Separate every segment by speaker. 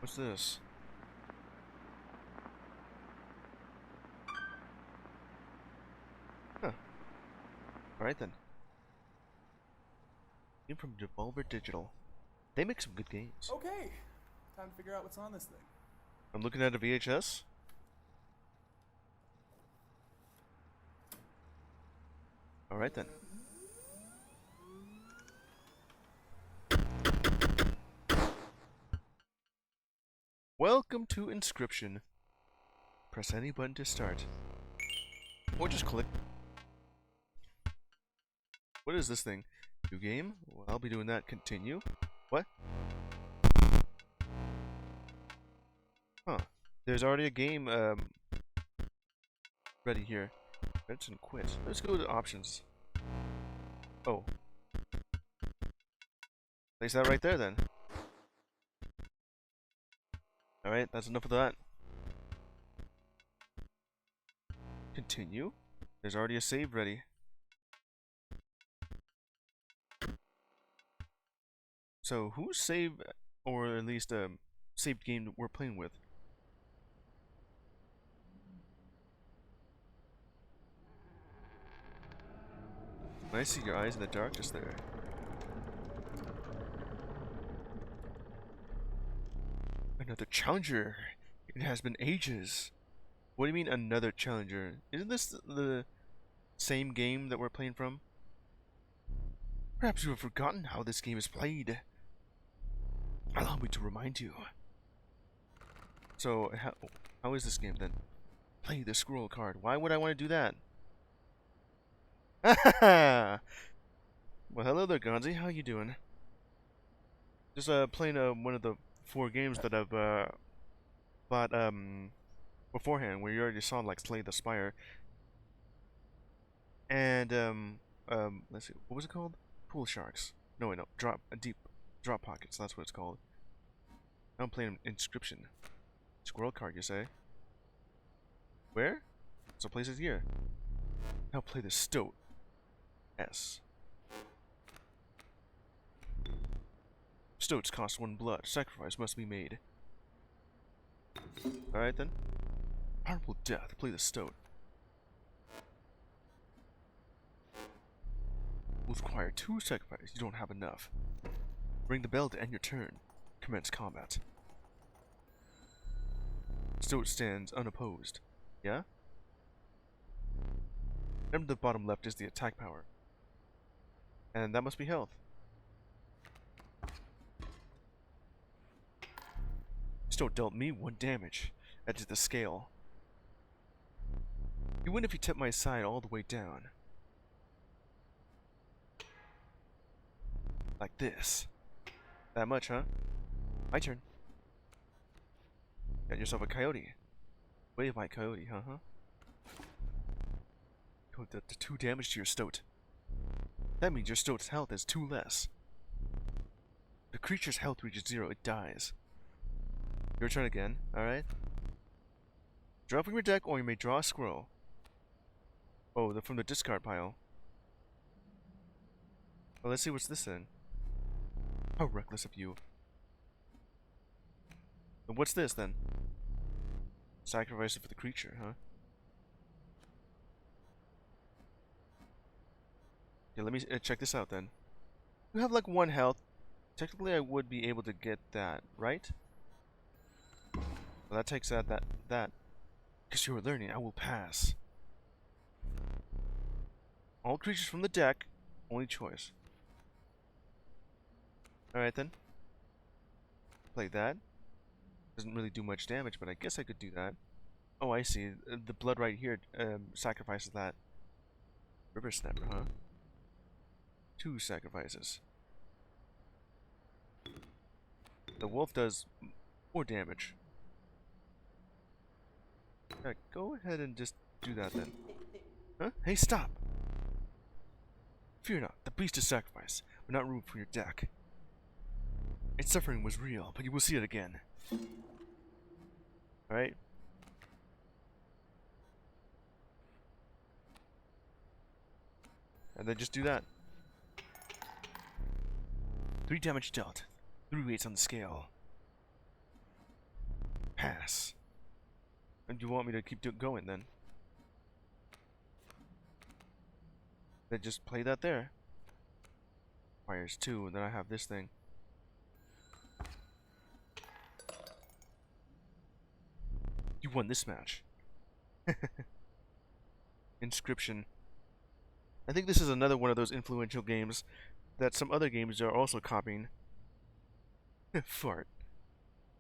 Speaker 1: What's this? Huh. Alright then. Game from Devolver Digital. They make some good games.
Speaker 2: Okay, time to figure out what's on this thing.
Speaker 1: I'm looking at a VHS. Alright then. Welcome to Inscryption. Press any button to start. Or just click. What is this thing? New game? Well, I'll be doing that. Continue. What? Huh. There's already a game ready here. Let's quit. Let's go to options. Oh. Place that right there then. Alright, that's enough of that. Continue. There's already a save ready. So, whose save, or at least a saved game that we're playing with? I see your eyes in the darkness there. Another challenger. It has been ages. What do you mean another challenger? Isn't this the same game that we're playing from? Perhaps you have forgotten how this game is played. Allow me to remind you. So, how is this game then? Play the scroll card. Why would I want to do that? Well, hello there, Gonzi. How you doing? Just playing one of the 4 games that I've bought beforehand, where you already saw like Slay the Spire. And let's see, what was it called? Pool Sharks. No, wait, no, Deep Drop Pockets. That's what it's called. I'm playing Inscryption. Squirrel card, you say? Where? So place it here. Now play the Stoat. S. Stoats cost 1 blood. Sacrifice must be made. Alright then. Honorable death. Play the Stoat. Will require 2 sacrifices. You don't have enough. Ring the bell to end your turn. Commence combat. Stoat stands unopposed. Yeah? Remember the bottom left is the attack power. And that must be health. Stoat dealt me 1 damage. That is the scale. You win if you tip my side all the way down. Like this. That much, huh? My turn. Got yourself a coyote. Wave my coyote, huh? The 2 damage to your Stoat. That means your Stoat's health is 2 less. If the creature's health reaches 0, it dies. Your turn again, alright? Draw from your deck, or you may draw a squirrel. Oh, from the discard pile. Well, let's see what's this then. How reckless of you. And what's this then? Sacrifice it for the creature, huh? Yeah, let me check this out then. You have like 1 health. Technically, I would be able to get that, right? Well, that takes that. Because you are learning, I will pass. All creatures from the deck, only choice. Alright then. Play that. Doesn't really do much damage, but I guess I could do that. Oh, I see. The blood right here sacrifices that. River Snapper, huh? 2 sacrifices. The wolf does more damage. Yeah, go ahead and just do that then. Huh? Hey, stop! Fear not, the beast is sacrificed, but not removed from your deck. Its suffering was real, but you will see it again. Alright? And then just do that. 3 damage dealt. 3 weights on the scale. Pass. And you want me to keep going then? Then just play that there. Requires 2, and then I have this thing. You won this match. Inscryption. I think this is another one of those influential games that some other games are also copying. Fart.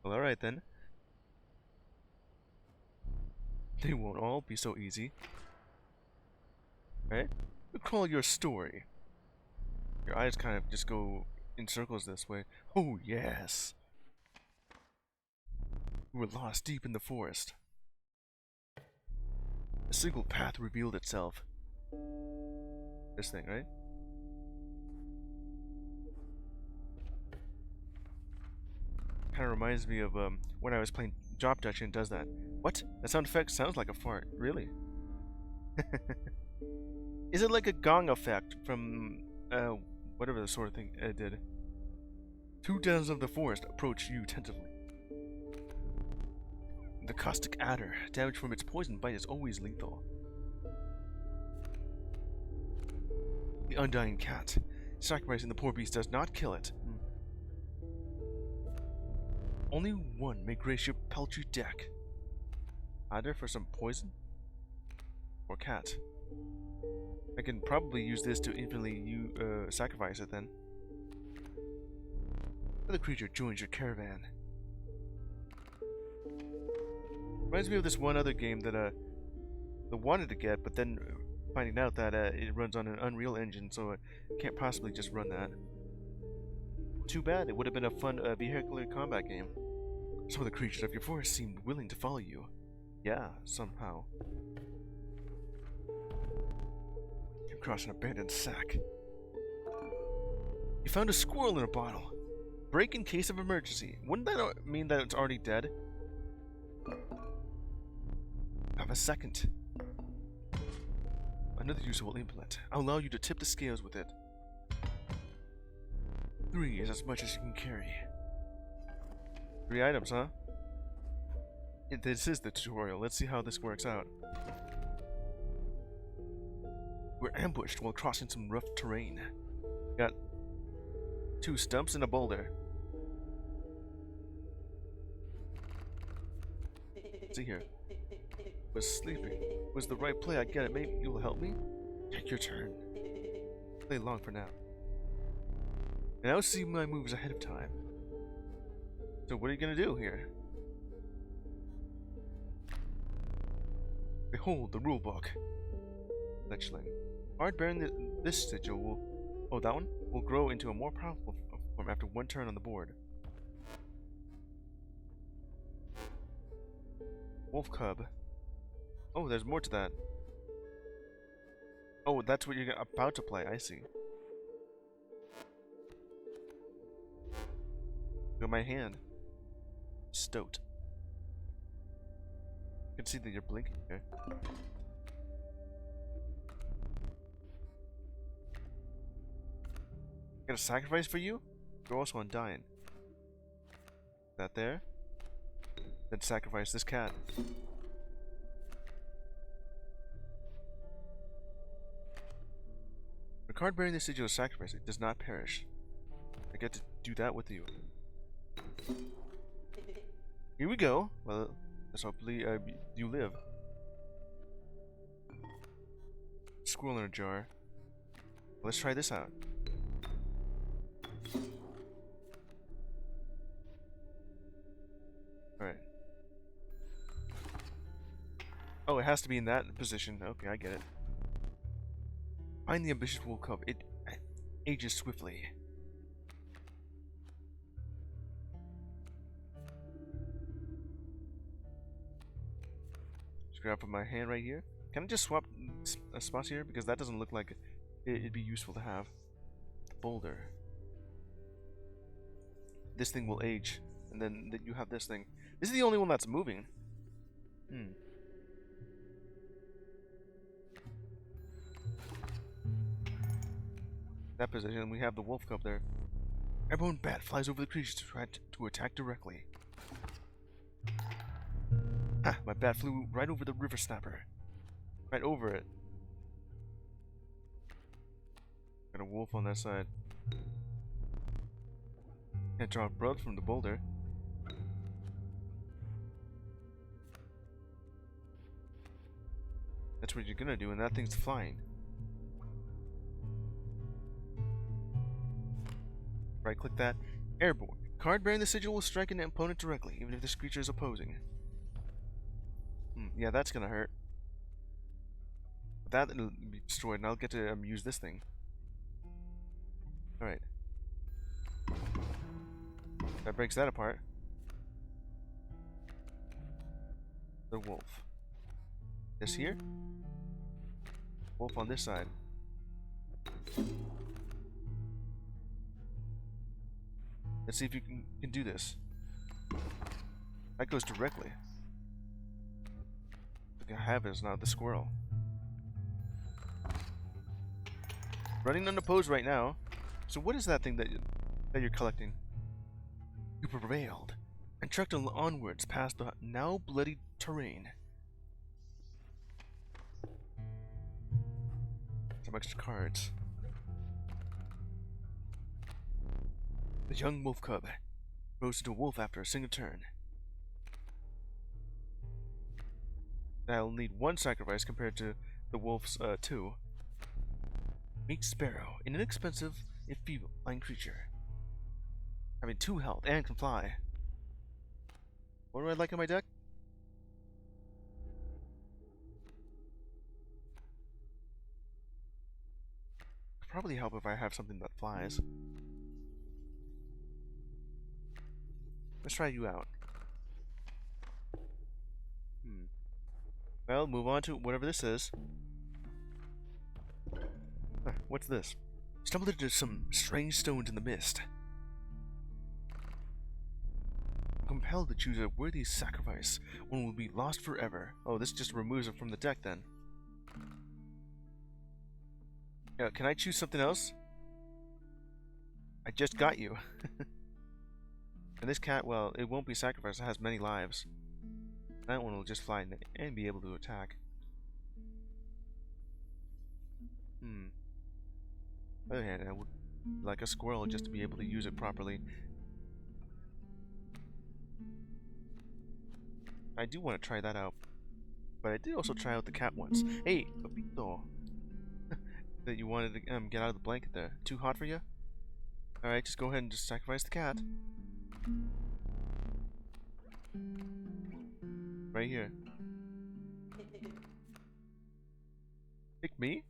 Speaker 1: Well, alright then. They won't all be so easy. Right? Recall your story. Your eyes kind of just go in circles this way. Oh, yes. We were lost deep in the forest. A single path revealed itself. This thing, right? Kind of reminds me of when I was playing Drop Dutch and does that. What? That sound effect sounds like a fart. Really? Is it like a gong effect from whatever the sort of thing it did? 2 denizens of the forest approach you tentatively. The caustic adder. Damage from its poison bite is always lethal. The undying cat. Sacrificing the poor beast does not kill it. Only one may grace your paltry deck. Either for some poison or cat. I can probably use this to infinitely sacrifice it then. Another creature joins your caravan. Reminds me of this one other game that I wanted to get, but then finding out that it runs on an Unreal Engine, so I can't possibly just run that. Too bad, it would have been a fun vehicular combat game. Some of the creatures of your forest seemed willing to follow you. Yeah, somehow. You cross an abandoned sack. You found a squirrel in a bottle. Break in case of emergency. Wouldn't that mean that it's already dead? Have a second. Another usable implement. I'll allow you to tip the scales with it. 3 is as much as you can carry. 3 items, huh? This is the tutorial. Let's see how this works out. We're ambushed while crossing some rough terrain. Got 2 stumps and a boulder. See here. Was sleeping. Was the right play. I get it. Maybe you'll help me? Take your turn. Play long for now. And I'll see my moves ahead of time. So what are you gonna do here? Behold the rulebook. Fletchling. Card bearing this sigil will... Oh, that one? Will grow into a more powerful form after 1 turn on the board. Wolf Cub. Oh, there's more to that. Oh, that's what you're about to play. I see. Look at my hand. Stoat. You can see that you're blinking here. Got a sacrifice for you? You're also undying. That there. Then sacrifice this cat. The card bearing the sigil of sacrifice, it does not perish. I get to do that with you. Here we go. Well, let's hopefully you live. Squirrel in a jar. Let's try this out. Alright. Oh, it has to be in that position. Okay, I get it. Find the ambitious wolf cub. It ages swiftly. Just grab from my hand right here. Can I just swap spots here? Because that doesn't look like it'd be useful to have. The boulder. This thing will age. And then you have this thing. This is the only one that's moving. That position, we have the wolf cub there. Airborne bat flies over the creature to attack directly. Ha! My bat flew right over the river snapper. Right over it. Got a wolf on that side. Can't draw blood from the boulder. That's what you're gonna do, and that thing's flying. Right click that. Airborne. Card bearing the sigil will strike an opponent directly, even if this creature is opposing. Yeah, that's gonna hurt. But that'll be destroyed, and I'll get to use this thing. Alright. That breaks that apart. The wolf. This here? Wolf on this side. Let's see if you can do this. That goes directly. What I have is now the squirrel. Running unopposed right now. So what is that thing that you're collecting? You prevailed and trekked onwards past the now bloody terrain. Some extra cards. The young wolf cub rose into a wolf after a single turn. I'll need one sacrifice compared to the wolf's 2. Meek Sparrow, an inexpensive if feeble flying creature. Having 2 health and can fly. What do I like in my deck? Could probably help if I have something that flies. Let's try you out. Well, move on to whatever this is. What's this? Stumbled into some strange stones in the mist. Compelled to choose a worthy sacrifice. One will be lost forever. Oh, this just removes it from the deck then. Yeah, can I choose something else? I just got you. And this cat, well, it won't be sacrificed. It has many lives. That one will just fly and be able to attack. On the other hand, I would like a squirrel just to be able to use it properly. I do want to try that out. But I did also try out the cat once. Hey, Papito! That you wanted to get out of the blanket there. Too hot for you? Alright, just go ahead and just sacrifice the cat. Right here. Pick me?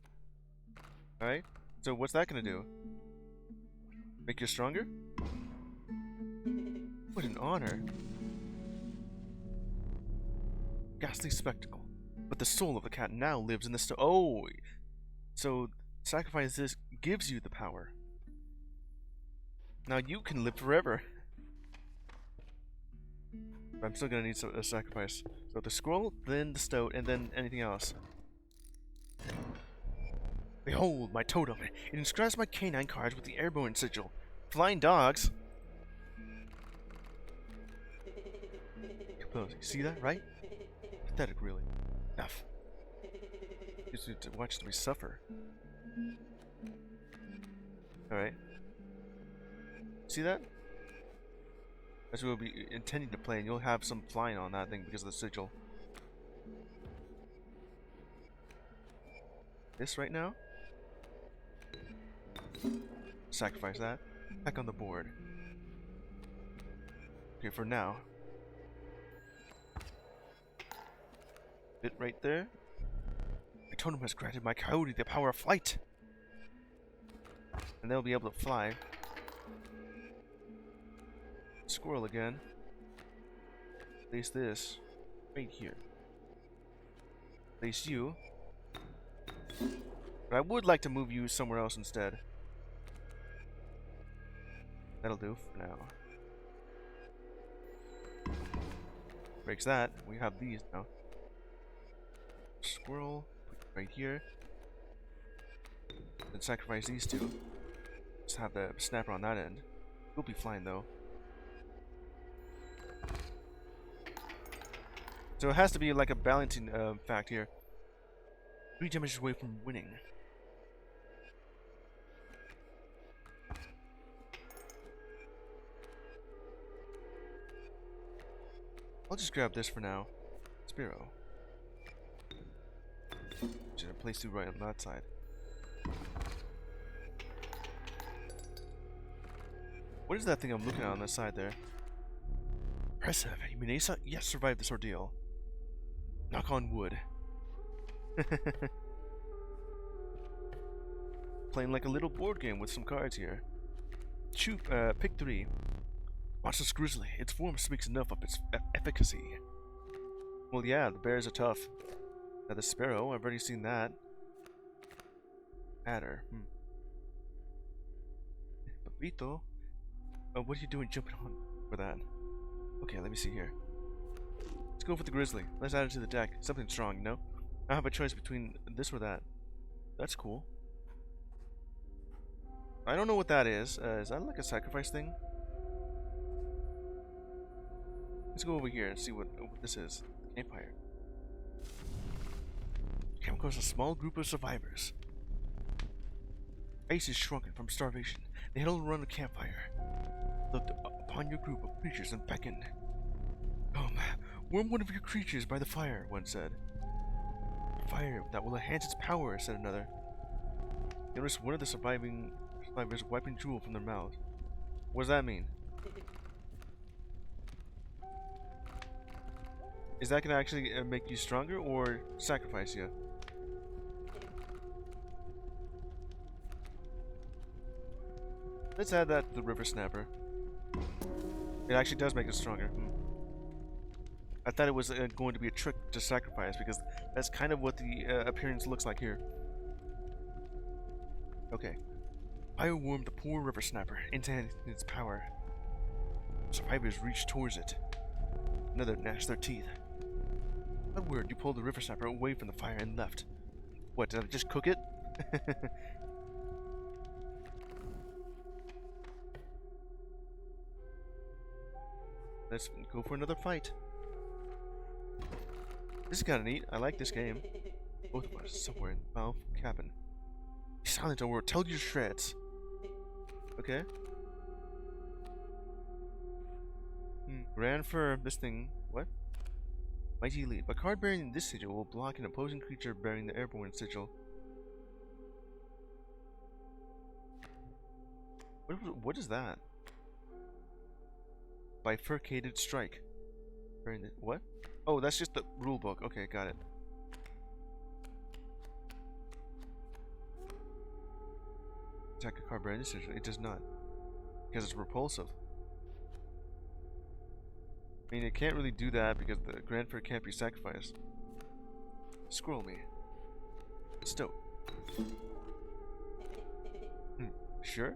Speaker 1: Alright, so what's that gonna do? Make you stronger? What an honor. Ghastly spectacle. But the soul of the cat now lives in the stone. Oh! So, sacrifice this gives you the power. Now you can live forever. But I'm still gonna need a sacrifice. So the scroll, then the stoat, and then anything else. Behold my totem. It inscribes my canine cards with the airborne sigil. Flying dogs. You see that, right? Pathetic, really. Enough. You need to watch me suffer. Alright. See that? That's what we'll be intending to play, and you'll have some flying on that thing because of the sigil. This right now? Sacrifice that. Back on the board. Okay, for now. Bit right there. My totem has granted my coyote the power of flight. And they'll be able to fly. Squirrel again. Place this right here. Place you. But I would like to move you somewhere else instead. That'll do for now. Breaks that. We have these now. Squirrel right here. Then sacrifice these two. Just have the snapper on that end. We'll be flying though. So it has to be like a balancing fact here. 3 damages away from winning. I'll just grab this for now. Spiro. Should I place you right on that side? What is that thing I'm looking at on that side there? Impressive. Yuminesa, yes, survived this ordeal. Knock on wood. Playing like a little board game with some cards here. Pick 3. Watch this grizzly. Its form speaks enough of its efficacy. Well, yeah, the bears are tough. Now the sparrow, I've already seen that. Adder. Papito. Oh, what are you doing jumping on for that? Okay, let me see here. Let's go for the grizzly. Let's add it to the deck. Something strong, you know? I have a choice between this or that. That's cool. I don't know what that is. Is that like a sacrifice thing? Let's go over here and see what this is. Campfire. Came across a small group of survivors. Faces shrunken from starvation. They huddled around a campfire. Looked upon your group of creatures and beckoned. Come, warm one of your creatures by the fire, one said. Fire that will enhance its power, said another. You noticed one of the survivors wiping drool from their mouths. What does that mean? Is that going to actually make you stronger or sacrifice you? Let's add that to the river snapper. It actually does make it stronger. I thought it was going to be a trick to sacrifice because that's kind of what the appearance looks like here. Okay. Fire warmed the poor river snapper into its power. Survivors reached towards it. Another gnashed their teeth. That word, you pulled the river snapper away from the fire and left. What, did I just cook it? Let's go for another fight. This is kind of neat. I like this game. Both of us somewhere in the mouth cabin. Be silent or we'll tell you to shreds. Okay. Grand for this thing. What? Mighty Leap. A card bearing this sigil will block an opposing creature bearing the airborne sigil. What is that? Bifurcated strike. Bearing the, what? Oh, that's just the rule book. Okay, got it. Attack a card bearing this sigil. It does not. Because it's repulsive. I mean, it can't really do that because the Grandfur can't be sacrificed. Scroll me. Stoke. Sure?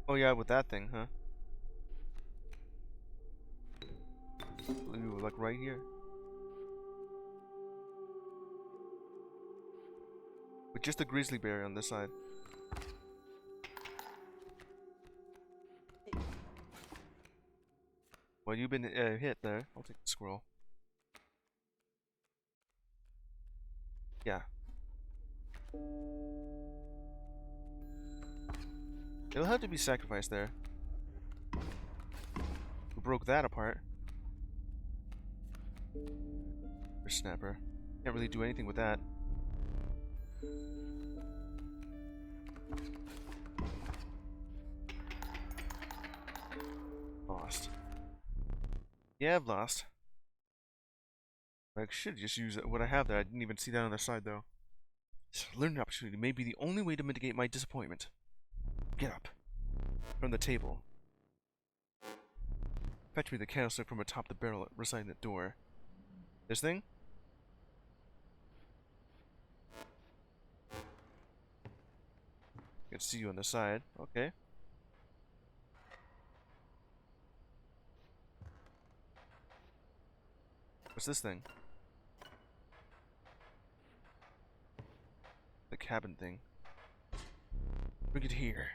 Speaker 1: Oh yeah, with that thing, huh? Ooh, like right here. With just a grizzly bear on this side. Well, you've been hit there. I'll take the squirrel. Yeah. It'll have to be sacrificed there. We broke that apart. For snapper. Can't really do anything with that. Lost. Yeah, I've lost. I should just use what I have there. I didn't even see that on the side, though. This learning opportunity may be the only way to mitigate my disappointment. Get up. From the table. Fetch me the candlestick from atop the barrel beside the door. This thing? I can see you on the side. Okay. What's this thing? The cabin thing. Bring it here.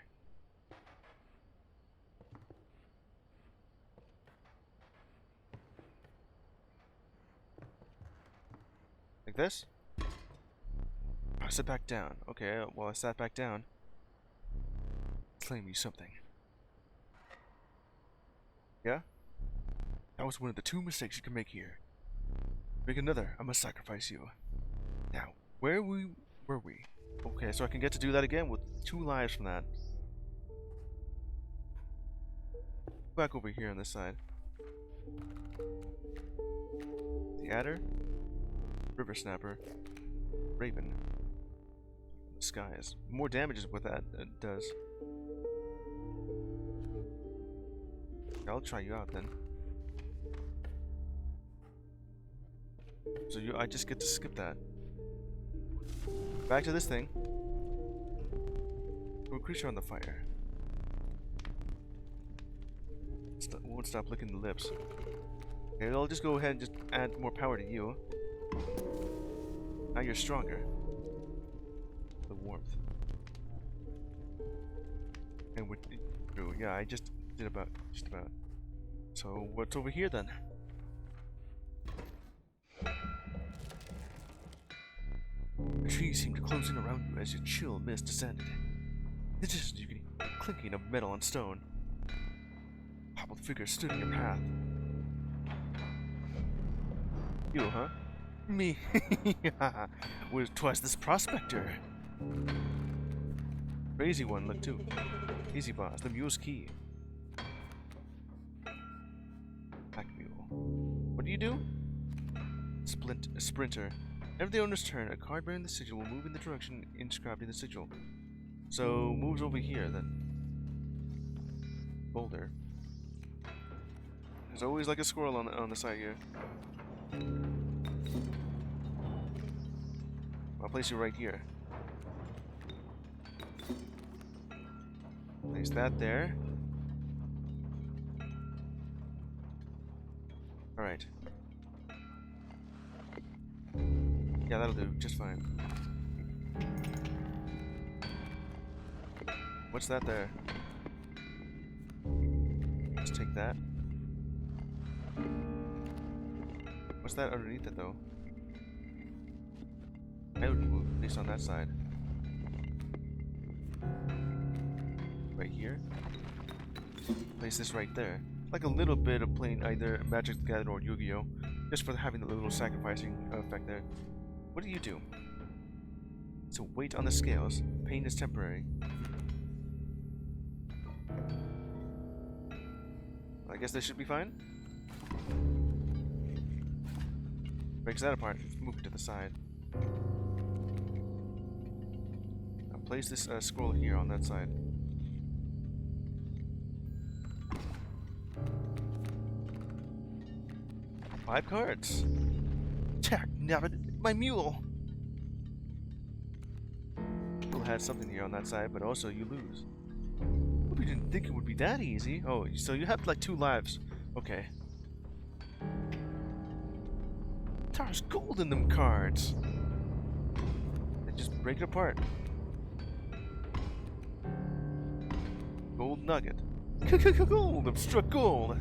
Speaker 1: Like this? I sit back down. Okay, well, I sat back down. Claim you something. Yeah? That was one of the 2 mistakes you can make here. Make another, I must sacrifice you. Now, were we? Okay, so I can get to do that again with 2 lives from that. Back over here on this side. The Adder, River Snapper, Raven. The Skies. More damage is what that does. I'll try you out then. So I just get to skip that. Back to this thing. We're a creature on the fire. Won't stop licking the lips. Okay, I'll just go ahead and just add more power to you. Now you're stronger. The warmth. And with yeah, I just did just about. So what's over here then? The trees seemed to close in around you as your chill mist descended. In the distance you could hear the clinking of metal on stone. Hobbled figures stood in your path. You, huh? Me. Was twice this prospector. Crazy one, look too. Easy boss, the mule's key. Pack mule. What do you do? Sprinter. After the owner's turn, a card bearing the sigil will move in the direction inscribed in the sigil. So, moves over here then. Boulder. There's always like a squirrel on the side here. I'll place you right here. Place that there. Alright. Yeah, that'll do just fine. What's that there? Let's take that. What's that underneath it though? I would move based on that side. Right here. Place this right there. Like a little bit of playing either Magic the Gathering or Yu-Gi-Oh! Just for having the little sacrificing effect there. What do you do? So weight on the scales. Pain is temporary. I guess this should be fine. Breaks that apart. Move it to the side. Now place this scroll here on that side. Five cards. Tack, my mule. You'll have something here on that side, but also you lose. Hope you didn't think it would be that easy. Oh, so you have like 2 lives. Okay. There's gold in them cards. And just break it apart. Gold nugget. Gold. I've struck gold.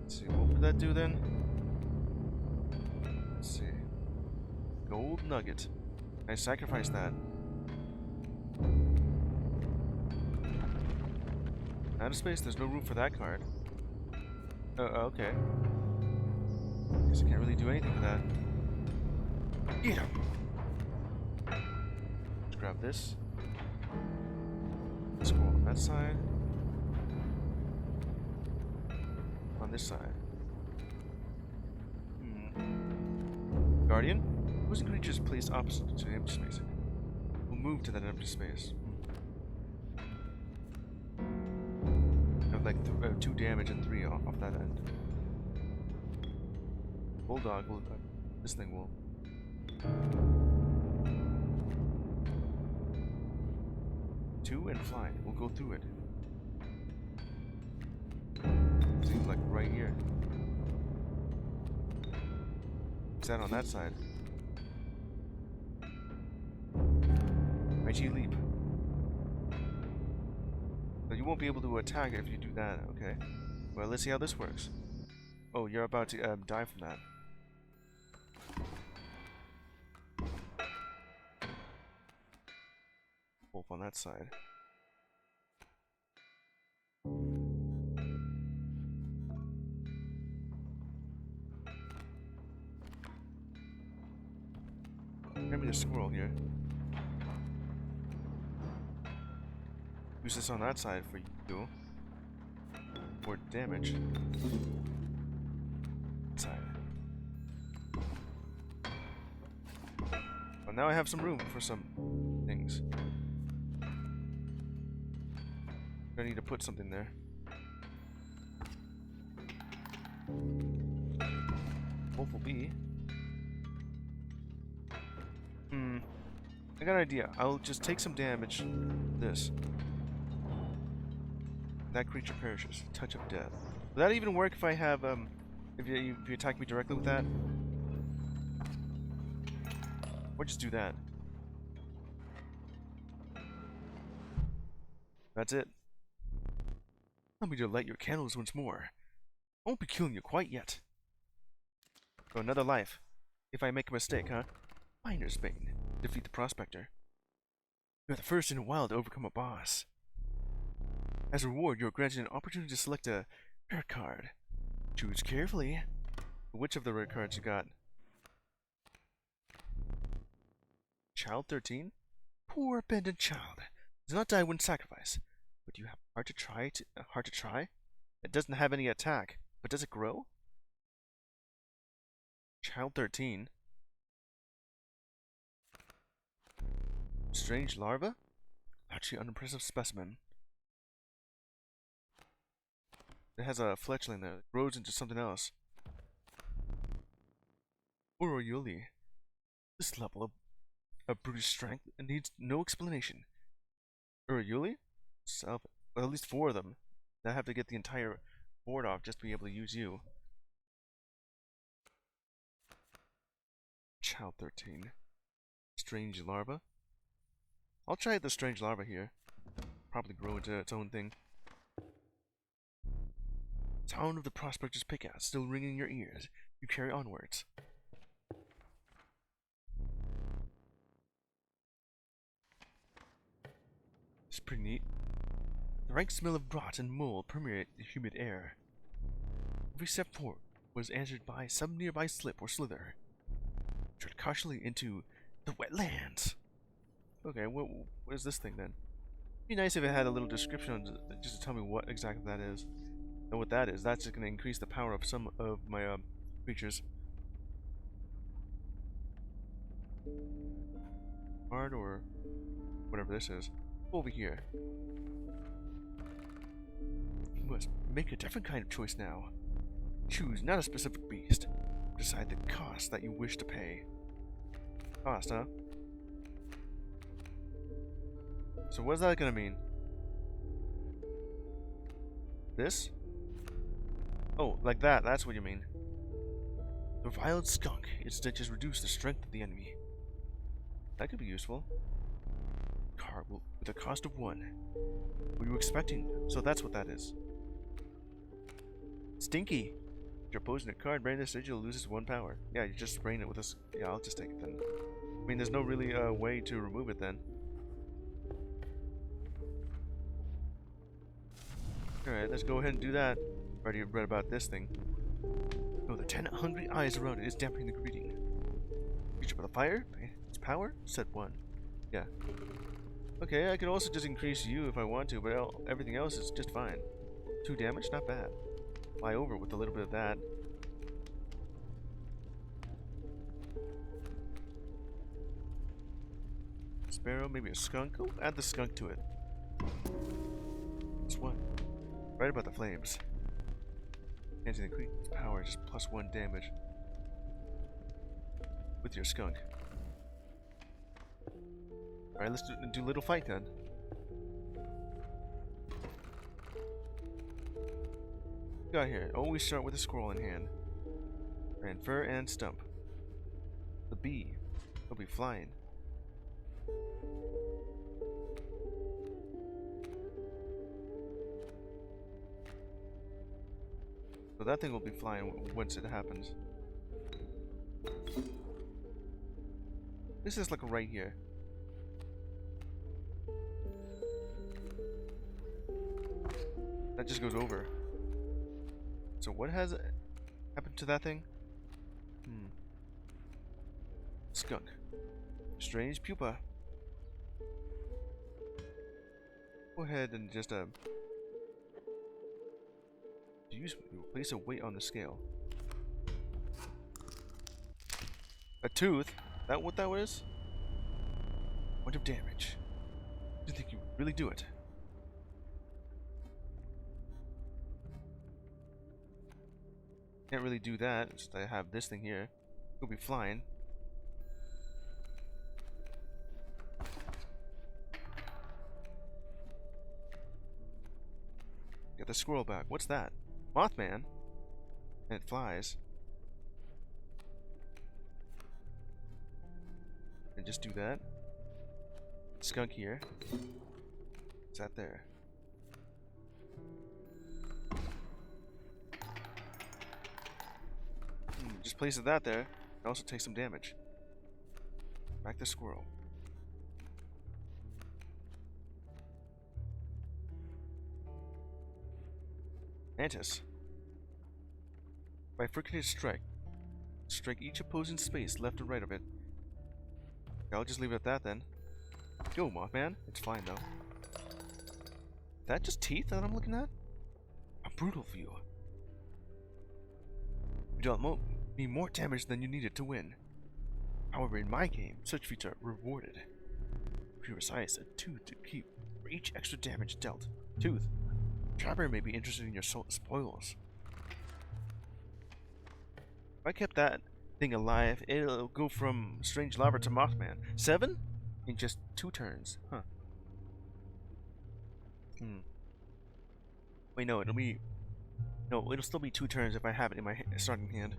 Speaker 1: Let's see. What would that do then? Let's see. Gold nugget. I sacrifice that. Out of space, there's no room for that card. Okay. Guess I can't really do anything with that. Get him! Let's grab this. Let's go on that side. On this side. Guardian? Opposing creatures placed opposite to empty space will move to that empty space. Like 2 damage and 3 off that end. Bulldog will. This thing will. 2 and fly. We'll go through it. Seems like right here. Is that on that side? Mighty leap. You won't be able to attack it if you do that, okay? Well, let's see how this works. Oh, you're about to die from that. Wolf on that side. Maybe a squirrel here. Use this on that side for you. More damage. Side. Well, now I have some room for some things. I need to put something there. Wolf will be. I got an idea. I'll just take some damage. This. That creature perishes. Touch of death. Will that even work if I have if you attack me directly with that? Or just do that. That's it. Allow me to light your candles once more. I won't be killing you quite yet. So another life. If I make a mistake, huh? Miner's Bane. Defeat the Prospector. You are the first in a while to overcome a boss. As a reward, you are granted an opportunity to select a rare card. Choose carefully. Which of the rare cards you got? Child 13? Poor abandoned child. Does not die when sacrificed. But you have heart to try? It doesn't have any attack, but does it grow? Child 13. Strange larva? Actually, unimpressive specimen. It has a fledgling that grows into something else. Oroyuli. This level of brutish strength needs no explanation. Oroyuli? Well, at least 4 of them. I have to get the entire board off just to be able to use you. Child 13. Strange larva. I'll try the strange larva here. Probably grow into its own thing. Sound of the Prospector's pickaxe still ringing in your ears. You carry onwards. It's pretty neat. The rank smell of rot and mold permeate the humid air. Every step forward was answered by some nearby slip or slither. Tread cautiously into the wetlands. Okay, what is this thing then? It'd be nice if it had a little description on just to tell me what exactly that is. And what that is, that's just going to increase the power of some of my creatures. Hard or whatever this is. Over here. You must make a different kind of choice now. Choose not a specific beast. Decide the cost that you wish to pay. Cost, huh? So what's that gonna mean? This? Oh, like that, that's what you mean. The violent skunk. Its stenches reduce the strength of the enemy. That could be useful. Card with a cost of 1. What were you expecting? So that's what that is. Stinky. If you're opposing a card, brain this sigil loses 1 power. Yeah, you just spraying it with this. Yeah, I'll just take it then. I mean, there's no really way to remove it then. Alright, let's go ahead and do that. Already read about this thing. Oh, the 10 hungry eyes around it is dampening the greeting. Creature by the fire? Its power? Set 1. Yeah. Okay, I could also just increase you if I want to, but everything else is just fine. 2 damage? Not bad. Fly over with a little bit of that. Sparrow, maybe a skunk? Oh, add the skunk to it. That's 1. Right about the flames. Anti the creature's power, just +1 damage. With your skunk. Alright, let's do a little fight then. Got here. Always start with a squirrel in hand. And fur and stump. The bee. He'll be flying. So that thing will be flying once it happens. This is like right here. That just goes over. So what has happened to that thing? Skunk. Strange pupa. Go ahead and just place a weight on the scale. A tooth? That what that was? Point of damage. Do you think you would really do it? Can't really do that. Just I have this thing here. It'll be flying. Get the squirrel back. What's that? Mothman? And it flies. And just do that. Skunk here. What's that there? Just place that there. It also takes some damage. Back the squirrel. Mantis. Bifurcated strike. Strike each opposing space left and right of it. Okay, I'll just leave it at that then. Go, Mothman. It's fine though. Is that just teeth that I'm looking at? A brutal view. You dealt me more damage than you needed to win. However, in my game, such feats are rewarded. To be precise, a tooth to keep for each extra damage dealt. Tooth. Trapper may be interested in your spoils. If I kept that thing alive, it'll go from Strange Lava to Mothman. 7? In just 2 turns. Huh. Wait, no, it'll be... No, it'll still be 2 turns if I have it in my starting hand.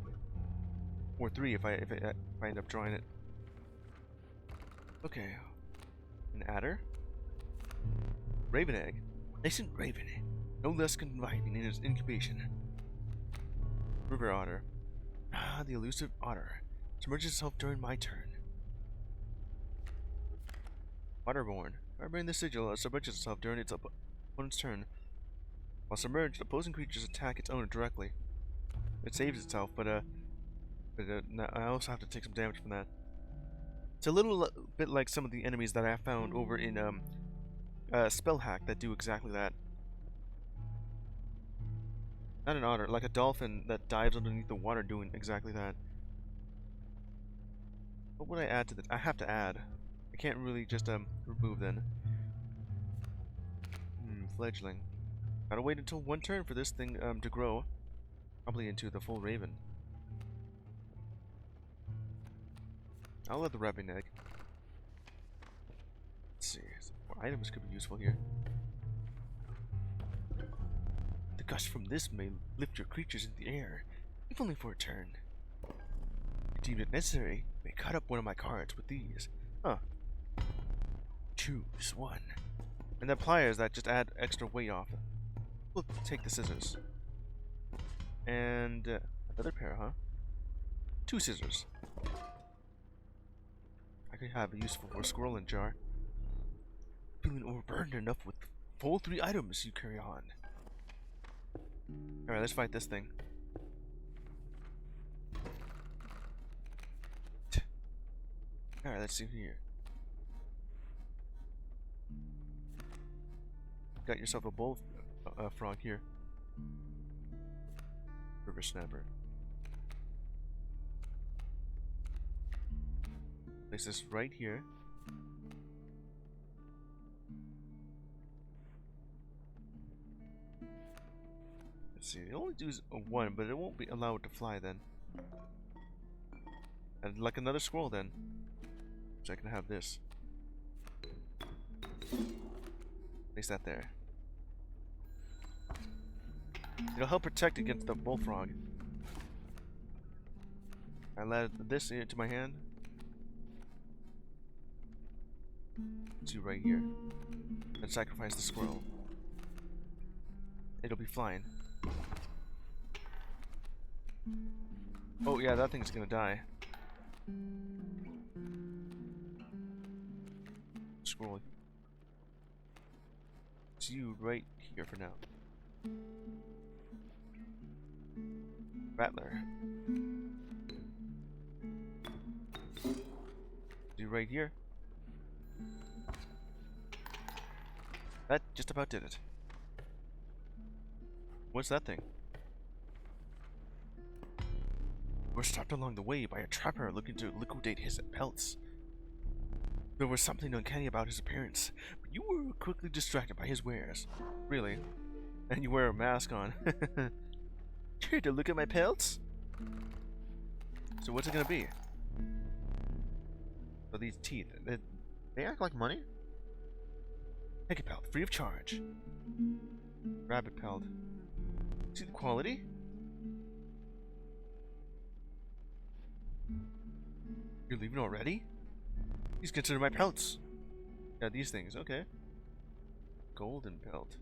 Speaker 1: Or 3 if I end up drawing it. Okay. An adder. Raven egg. Nascent raven. No less conniving in its incubation. River otter. Ah, the elusive otter. Submerges itself during my turn. Waterborne. Harboring the sigil, submerges itself during its opponent's turn. While submerged, opposing creatures attack its owner directly. It saves itself, but I also have to take some damage from that. It's a little bit like some of the enemies that I found over in Spell Hack that do exactly that. Not an otter, like a dolphin that dives underneath the water doing exactly that. What would I add to this? I have to add. I can't really just remove then. Fledgling. Gotta wait until 1 turn for this thing to grow. Probably into the full raven. I'll let the rabbit egg. Let's see. What items could be useful here? The gust from this may lift your creatures into the air, if only for a turn. If deemed it necessary, you may cut up one of my cards with these. Huh. Choose 1. And the pliers that just add extra weight off. We'll take the scissors. And another pair, huh? 2 scissors. I could have a useful for a squirrel in jar. Feeling overburdened enough with full 3 items, you carry on. Alright, let's fight this thing. Alright, let's see here. Got yourself a bull frog here. River snapper. Place this right here. Let's see, it only does a 1, but it won't be allowed to fly then. And like another squirrel then. So I can have this. Place that there. It'll help protect against the bullfrog. I'll add this into my hand. See right here. And sacrifice the squirrel. It'll be flying. Oh yeah, that thing's gonna die. Scroll. It's you right here for now. Rattler. You right here. That just about did it. What's that thing? We're stopped along the way by a trapper looking to liquidate his pelts. There was something uncanny about his appearance, but you were quickly distracted by his wares. Really? And you wear a mask on. Here to look at my pelts? So what's it gonna be? So these teeth, they act like money? Take a pelt, free of charge. Rabbit pelt. See the quality? You're leaving already? These consider my pelts. Yeah, these things, okay. Golden pelt.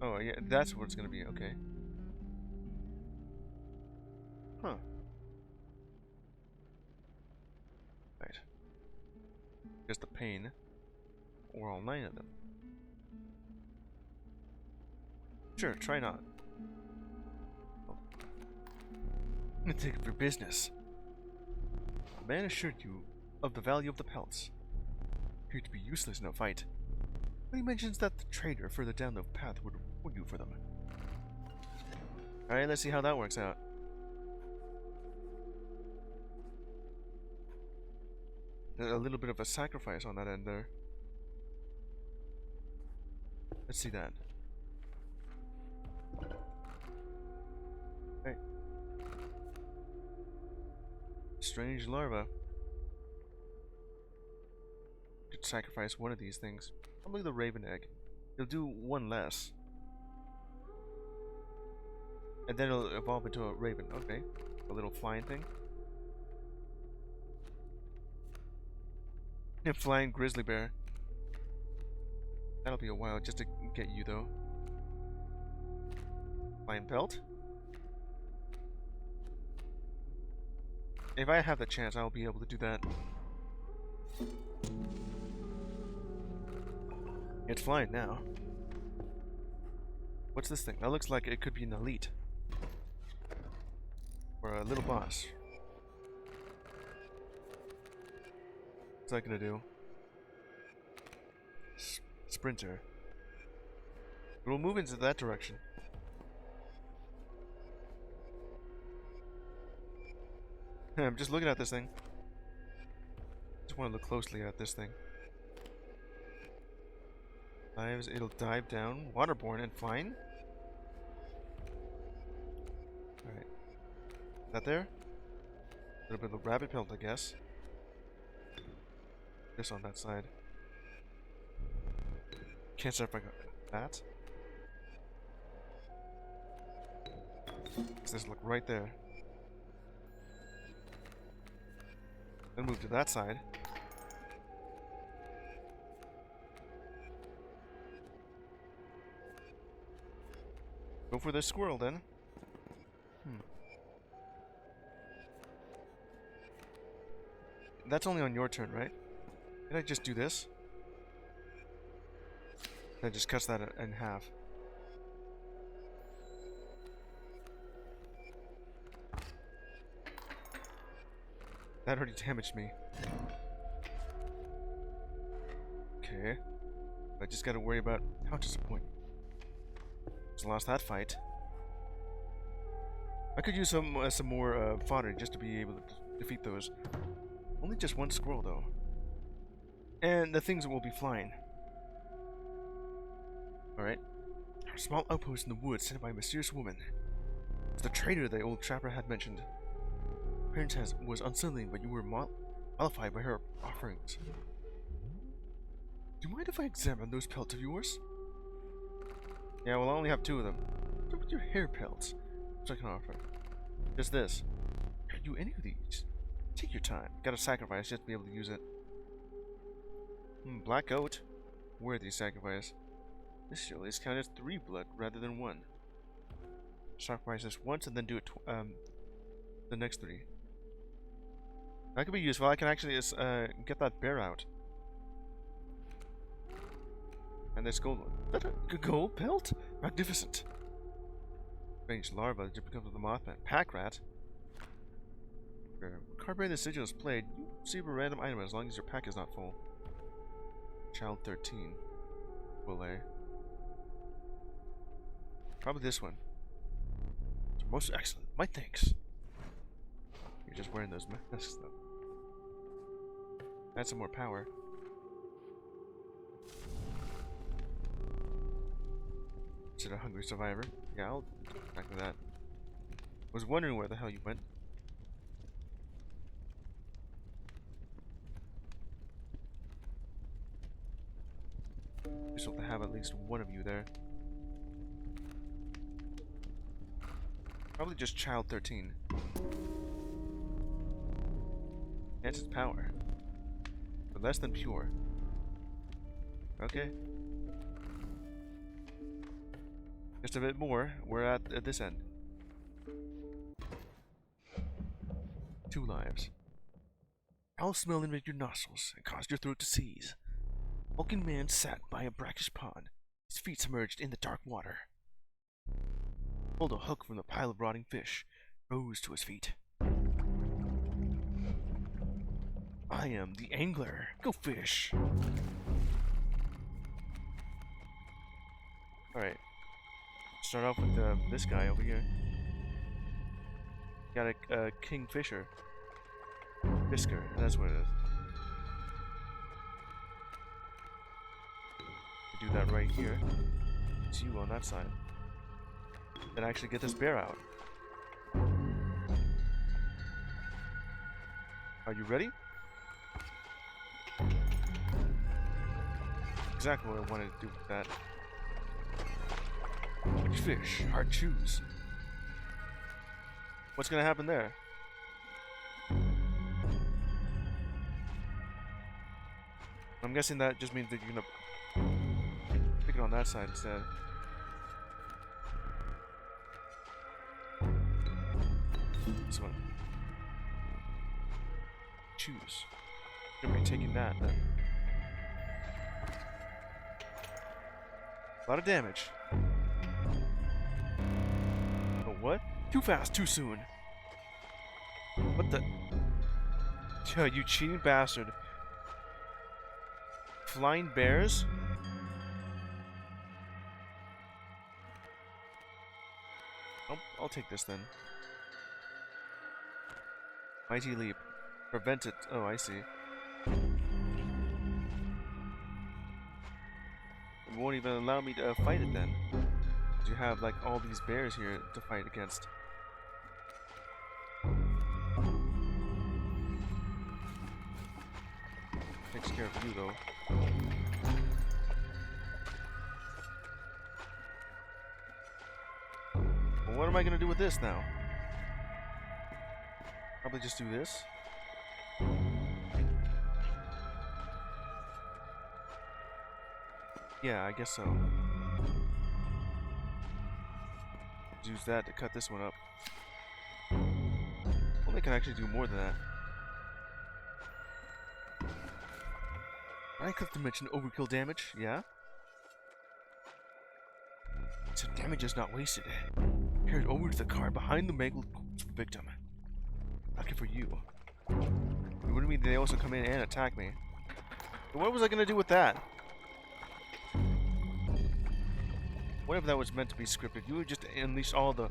Speaker 1: Oh, yeah, that's what it's gonna be, okay. Huh. Right. Just the pain. Or all 9 of them. Sure, try not. Oh. I'm gonna take it for business. The man assured you of the value of the pelts. Appeared to be useless in a fight. But he mentions that the trader further down the path would reward you for them. Alright, let's see how that works out. A little bit of a sacrifice on that end there. Let's see that. Right. Strange larva. Could sacrifice one of these things. Probably the raven egg. It'll do one less. And then it'll evolve into a raven. Okay. A little flying thing. A flying grizzly bear. That'll be a while just to get you though. Flying pelt. If I have the chance, I'll be able to do that. It's flying now. What's this thing? That looks like it could be an elite. Or a little boss. What's that gonna do? Sprinter. We'll move into that direction. I'm just looking at this thing. Just want to look closely at this thing. Dives, it'll dive down. Waterborne and flying. Alright. That there? A little bit of a rabbit pelt, I guess. This on that side. Can't say if I got that. Does this look right there? Then move to that side. Go for this squirrel then. That's only on your turn, right? Did I just do this? That just cuts that in half. That already damaged me. Okay. I just gotta worry about counter support. Just lost that fight. I could use some more fodder just to be able to defeat those. Only just one squirrel though. And the things will be flying. Alright. A small outpost in the woods sent by a mysterious woman. It's the trader the old trapper had mentioned. Appearance was unsettling, but you were mollified by her offerings. Do you mind if I examine those pelts of yours? Yeah, well, I only have 2 of them. What's with your hair pelts? Which I can offer. Just this. Can't do any of these. Take your time. Gotta sacrifice just to be able to use it. Black goat. Worthy sacrifice. This surely is counted as 3 blood rather than 1. sacrifice this once and then do it the next 3. That could be useful. I can actually just get that bear out. And this gold one. Is that a gold pelt? Magnificent. Strange larva that becomes of the Mothman. Pack rat. Card bearing the sigil is played. You receive a random item as long as your pack is not full. Child 13. Willet. Probably this one. Most excellent. My thanks. You're just wearing those masks though. Add some more power. Is it a hungry survivor? Yeah, I'll get back to that. Was wondering where the hell you went. Useful to have at least one of you there. Probably just child 13. Enhances power. But less than pure. Okay. Just a bit more. We're at this end. 2 lives. Foul smell invaded your nostrils and caused your throat to seize. Vulcan man sat by a brackish pond, his feet submerged in the dark water. Pulled a hook from the pile of rotting fish, rose to his feet. I am the angler. Go fish. Alright. Start off with this guy over here. Got a kingfisher. Fisker, that's what it is. Do that right here. It's you on that side. Then actually get this bear out. Are you ready? Exactly what I wanted to do with that. Which fish? Hard choose. What's gonna happen there? I'm guessing that just means that you're gonna pick it on that side instead. This one. Choose. You're gonna be taking that then. A lot of damage. Oh, what? Too fast, too soon. What the? Yo, you cheating bastard. Flying bears? I'll take this then. Mighty leap. Prevent it. Oh, I see. It won't even allow me to fight it then. You have like all these bears here to fight against. Takes care of you though. Well, what am I gonna do with this now? Probably just do this. Yeah, I guess so. Use that to cut this one up. Well, they can actually do more than that. I click to mention overkill damage, yeah? So damage is not wasted. Carried over to the car behind the mangled victim. Lucky for you. It wouldn't mean they also come in and attack me. But what was I gonna do with that? What if that was meant to be scripted? You would just unleash all the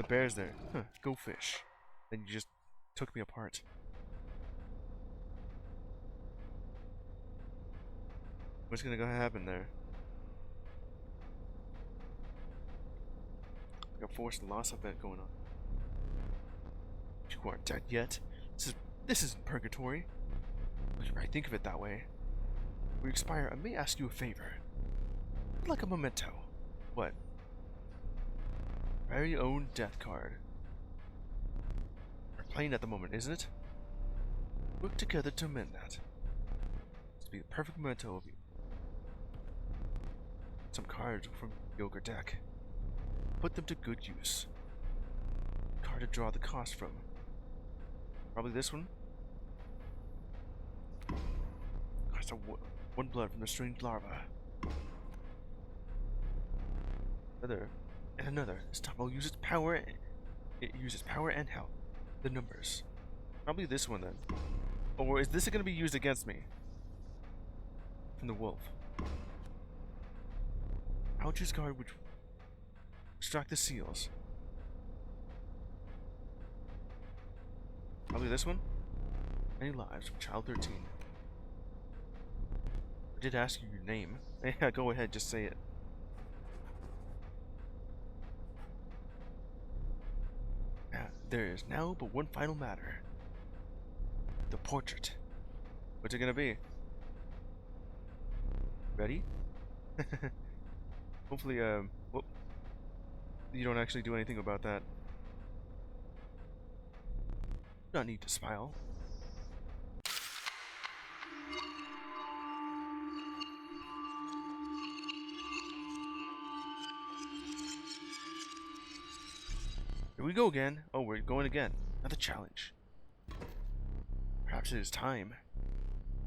Speaker 1: bears there. Huh, go fish. Then you just took me apart. What's gonna go happen there? Got forced loss of that going on. You aren't dead yet. This isn't purgatory. I think of it that way. When you expire, I may ask you a favor. Like a memento. What? Very own death card. We're playing at the moment, isn't it? Work together to amend that. This will be the perfect memento of you. Some cards from the ogre deck. put them to good use. Card to draw the cost from. Probably this one. Cost one blood from the strange larva. Another, and another. This time I'll use its power. It uses power and health. The numbers. Probably this one then. Or is this going to be used against me? From the wolf. I'll choose card which extract the seals. Probably this one. Many lives from child 13. I did ask you your name. Yeah, go ahead, just say it. There is now but one final matter. The portrait. What's it gonna be? Ready? Hopefully, whoop. You don't actually do anything about that. Not need to smile. Here we go again. Oh, we're going again. Another challenge. Perhaps it is time.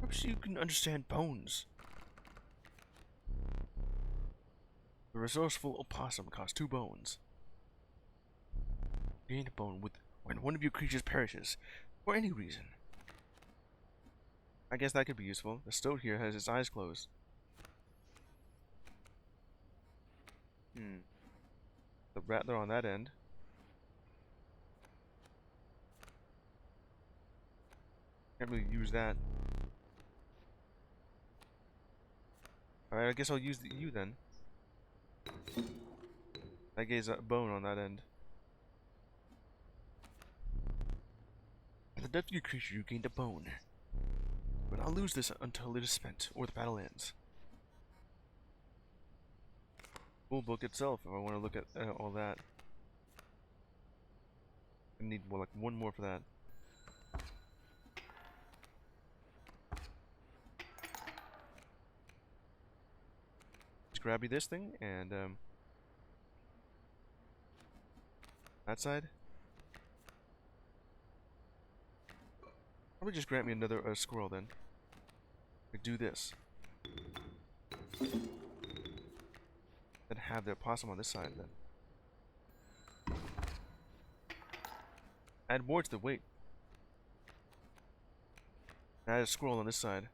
Speaker 1: Perhaps you can understand bones. The resourceful opossum costs 2 bones. Gain a bone when one of your creatures perishes, for any reason. I guess that could be useful. The stoat here has its eyes closed. The rattler on that end. Can't really use that. Alright, I guess I'll use you then. That guy's a bone on that end. At the death of your creature, you gained a bone. But I'll lose this until it is spent, or the battle ends. Full book itself, if I want to look at all that. I need like one more for that. Just grab me this thing, and that side. Probably just grant me another squirrel then. I do this. Then have the opossum on this side then. Add more to the weight. Add a squirrel on this side.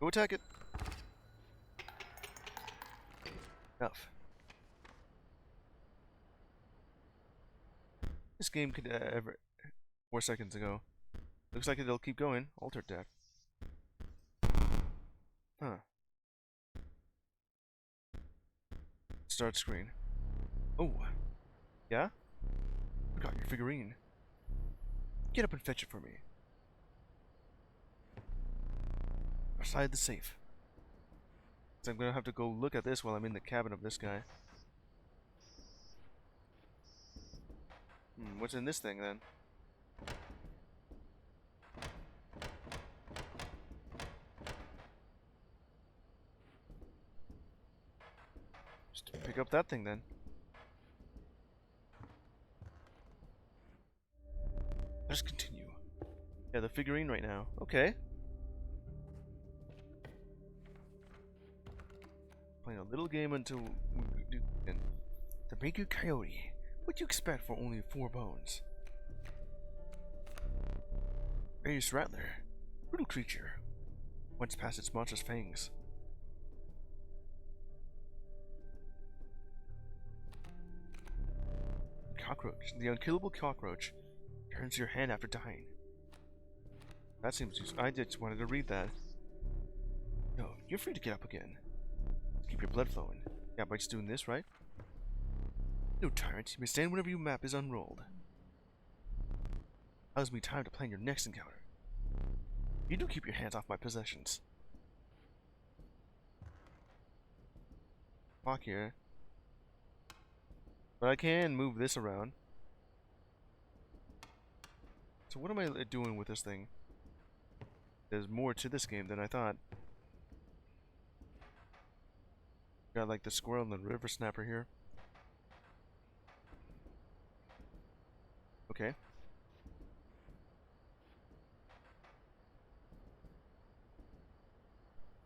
Speaker 1: Go attack it. Enough. This game could ever 4 seconds ago. Looks like it'll keep going. Alter deck. Huh. Start screen. Oh. Yeah? Forgot your figurine. Get up and fetch it for me. Outside the safe. So I'm gonna have to go look at this while I'm in the cabin of this guy. What's in this thing then? Just pick up that thing then. Let's continue. Yeah, the figurine right now. Okay. Playing a little game until we do. And the Baker Coyote. What do you expect for only 4 bones? Various Rattler. Brutal creature. Once past its monstrous fangs. Cockroach. The unkillable cockroach turns your hand after dying. That seems useful. I just wanted to read that. No, you're free to get up again. Keep your blood flowing. Yeah, by just doing this, right? No, tyrant. You may stand whenever your map is unrolled. Allows me time to plan your next encounter. You do keep your hands off my possessions. Walk here. But I can move this around. So what am I doing with this thing? There's more to this game than I thought. Got like the squirrel and the river snapper here. Okay.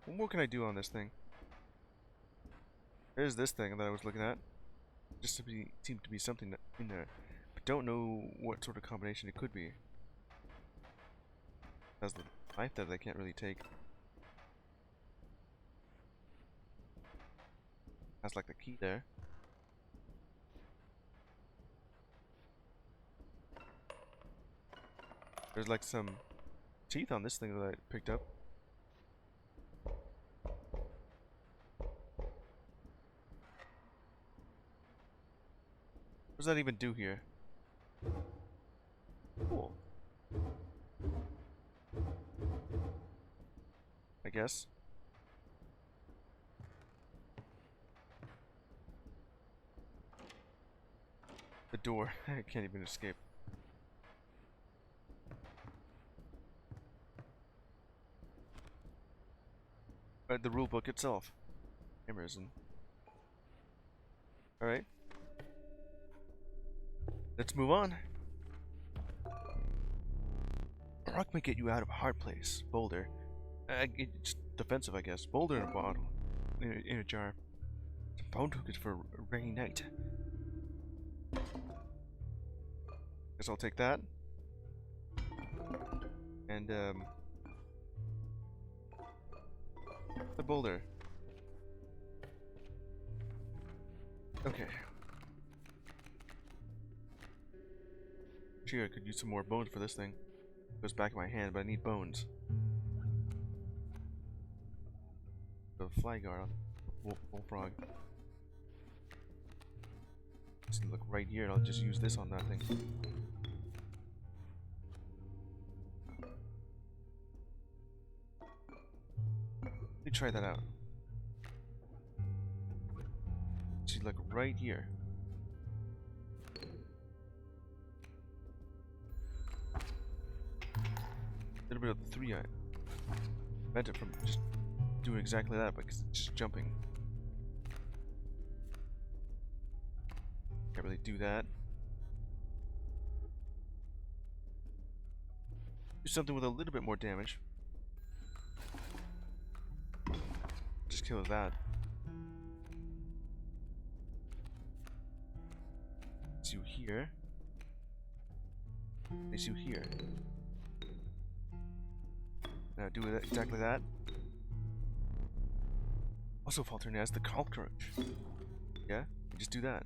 Speaker 1: What more can I do on this thing? There's this thing that I was looking at. Just seemed to be something in there. But don't know what sort of combination it could be. Has the knife that I can't really take. Has like the key there. There's like some teeth on this thing that I picked up. What does that even do here? Cool. I guess. The door. I can't even escape. The rule book itself. Emerson. Alright. Let's move on. A rock may get you out of a hard place. Boulder. It's defensive, I guess. Boulder in a bottle. In a jar. Some bone tokens for a rainy night. Guess I'll take that. And, the boulder. Okay. Gee, I could use some more bones for this thing. It goes back in my hand, but I need bones. The fly guard. Bullfrog. Just look right here, and I'll just use this on that thing. Let me try that out. See, look right here. A little bit of the 3 I meant it from just doing exactly that, but it's just jumping. Can't really do that. Do something with a little bit more damage. Just kill that. Place you here. Place you here. Now do it exactly that. Also, Faltern has the cockroach. Yeah, just do that.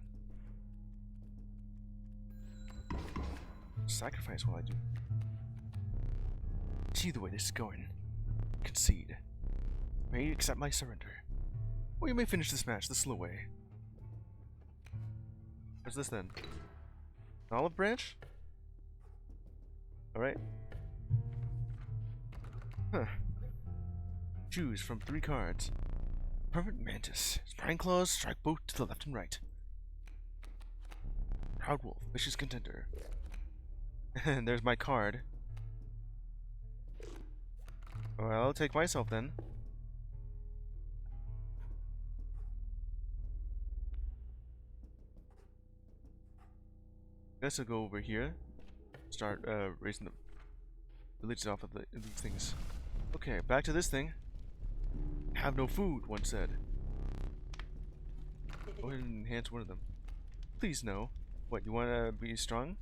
Speaker 1: Sacrifice while I do. See the way this is going. Concede. May you accept my surrender. Or you may finish this match the slow way. What's this then? An olive branch? Alright. Huh. Choose from 3 cards. Perfect Mantis. Spine Claws, strike both to the left and right. Proud Wolf, vicious contender. And there's my card. Well, I'll take myself then. Guess I'll go over here. Start raising the villages off of these things. Okay, back to this thing. Have no food, one said. Go ahead and enhance one of them. Please no. What, you want to be strong?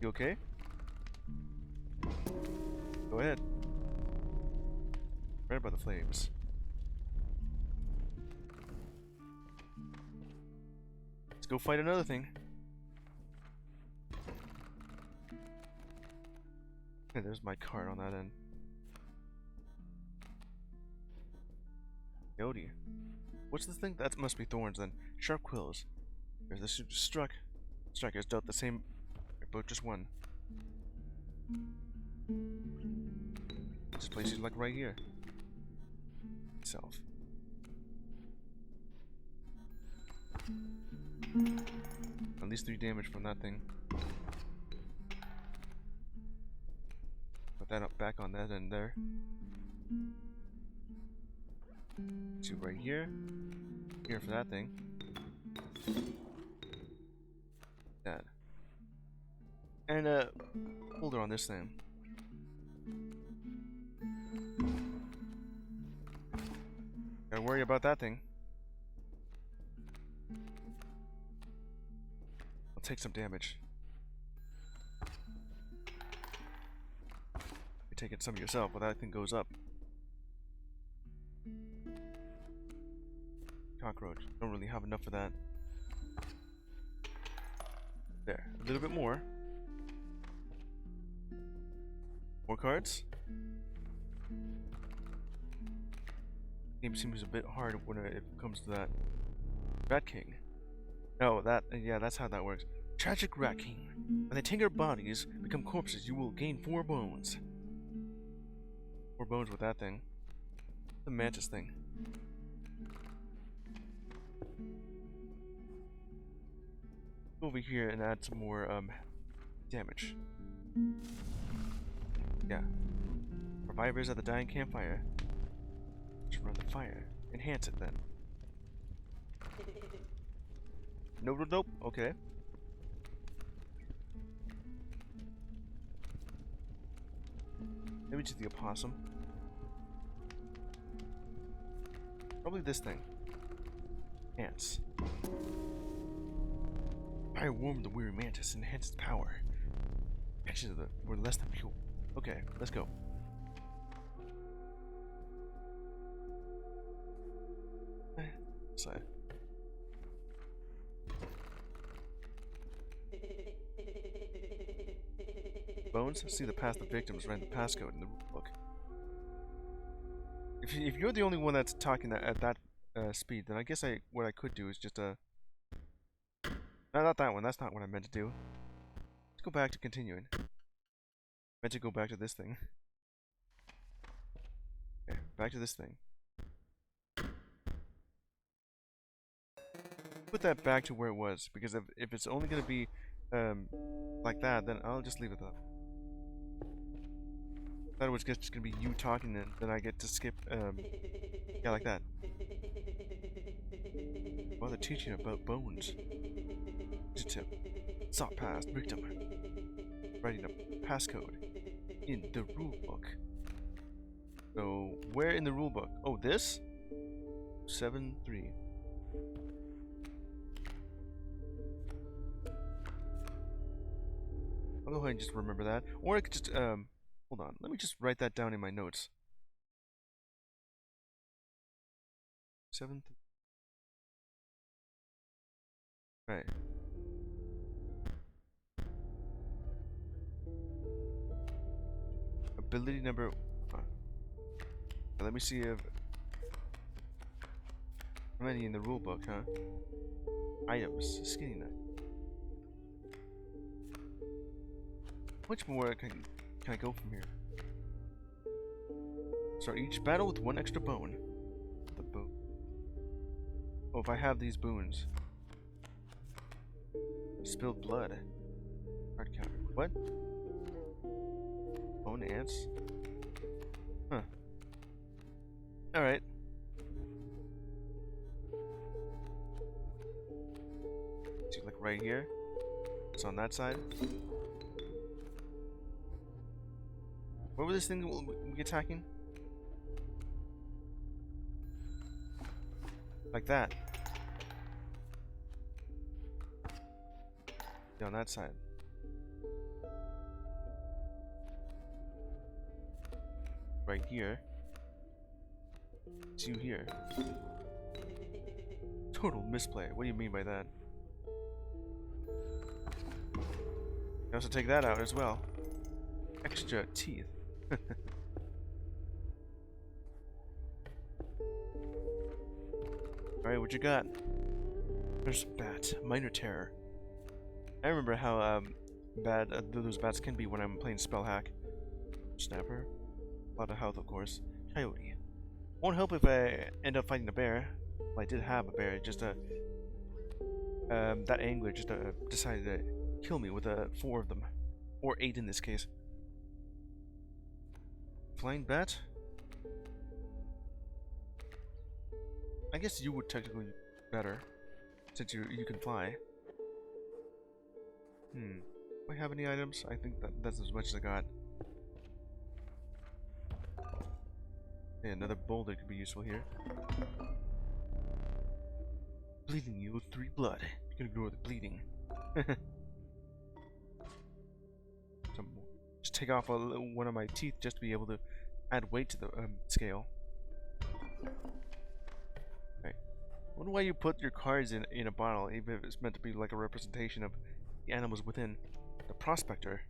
Speaker 1: You okay? Go ahead. Right by the flames. Let's go fight another thing. Okay, there's my card on that end. Yodi. What's this thing? That must be thorns then. Sharp quills. There's this who just struck. Strikers dealt the same, but just one. This place is like right here. Self. At least 3 damage from that thing. Put that up back on that end there. 2 right here. Here for that thing. That. And holder on this thing. Gotta worry about that thing. I'll take some damage. You take it some yourself, but that thing goes up. Cockroach. Don't really have enough for that. There. A little bit more. More cards. Game seems a bit hard when it comes to that. Rat King. No, that, yeah, that's how that works. Tragic Rat King. When they take our bodies, become corpses, you will gain 4 bones. 4 bones with that thing. The mantis thing. Go over here and add some more damage. Yeah. Survivors at the dying campfire. Just run the fire. Enhance it then. Nope, nope, nope. Okay. Maybe to the opossum. Probably this thing. Ants. Fire warmed the weary mantis and enhanced its power. Actions of the were less than fuel. Okay, let's go. Side. Bones? See the path the victims ran the passcode in the book. If you're the only one that's talking at that speed, then I guess what I could do is just no, not that one. That's not what I meant to do. Let's go back to continuing. Meant to go back to this thing. Okay, back to this thing. Put that back to where it was, because if it's only gonna be like that, then I'll just leave it up. I thought it was just gonna be you talking, and then I get to skip yeah, like that. While they're teaching about bones. Tip. Sought past victim. Writing a passcode in the rule book. So where in the rule book? Oh, this? 7-3. I'll go ahead and just remember that. Or I could just, hold on. Let me just write that down in my notes. 7-3. Right. Ability number... let me see if... how many in the rule book, huh? Items. Skinny knife. How much more can I go from here? Start each battle with 1 extra bone. The bone. Oh, if I have these boons. Spilled blood. Hard counter. What? Bone ants? Huh. Alright. See, like right here. It's on that side. What was this thing we'll be attacking? Like that. Yeah, on that side. Right here. It's you here. Total misplay. What do you mean by that? You also take that out as well. Extra teeth. Alright, what you got? There's a bat. Minor terror. I remember how bad those bats can be when I'm playing spell hack. Snapper. A lot of health, of course. Coyote. Won't help if I end up fighting a bear. Well, I did have a bear, just that angler just decided to kill me with 4 of them. Or 8 in this case. Flying bat? I guess you would technically be better. Since you can fly. Do I have any items? I think that's as much as I got. Yeah, another boulder could be useful here. Bleeding yield 3 blood. You can ignore the bleeding. Just take off one of my teeth just to be able to add weight to the scale. Right. I wonder why you put your cards in a bottle, even if it's meant to be like a representation of the animals within. The prospector.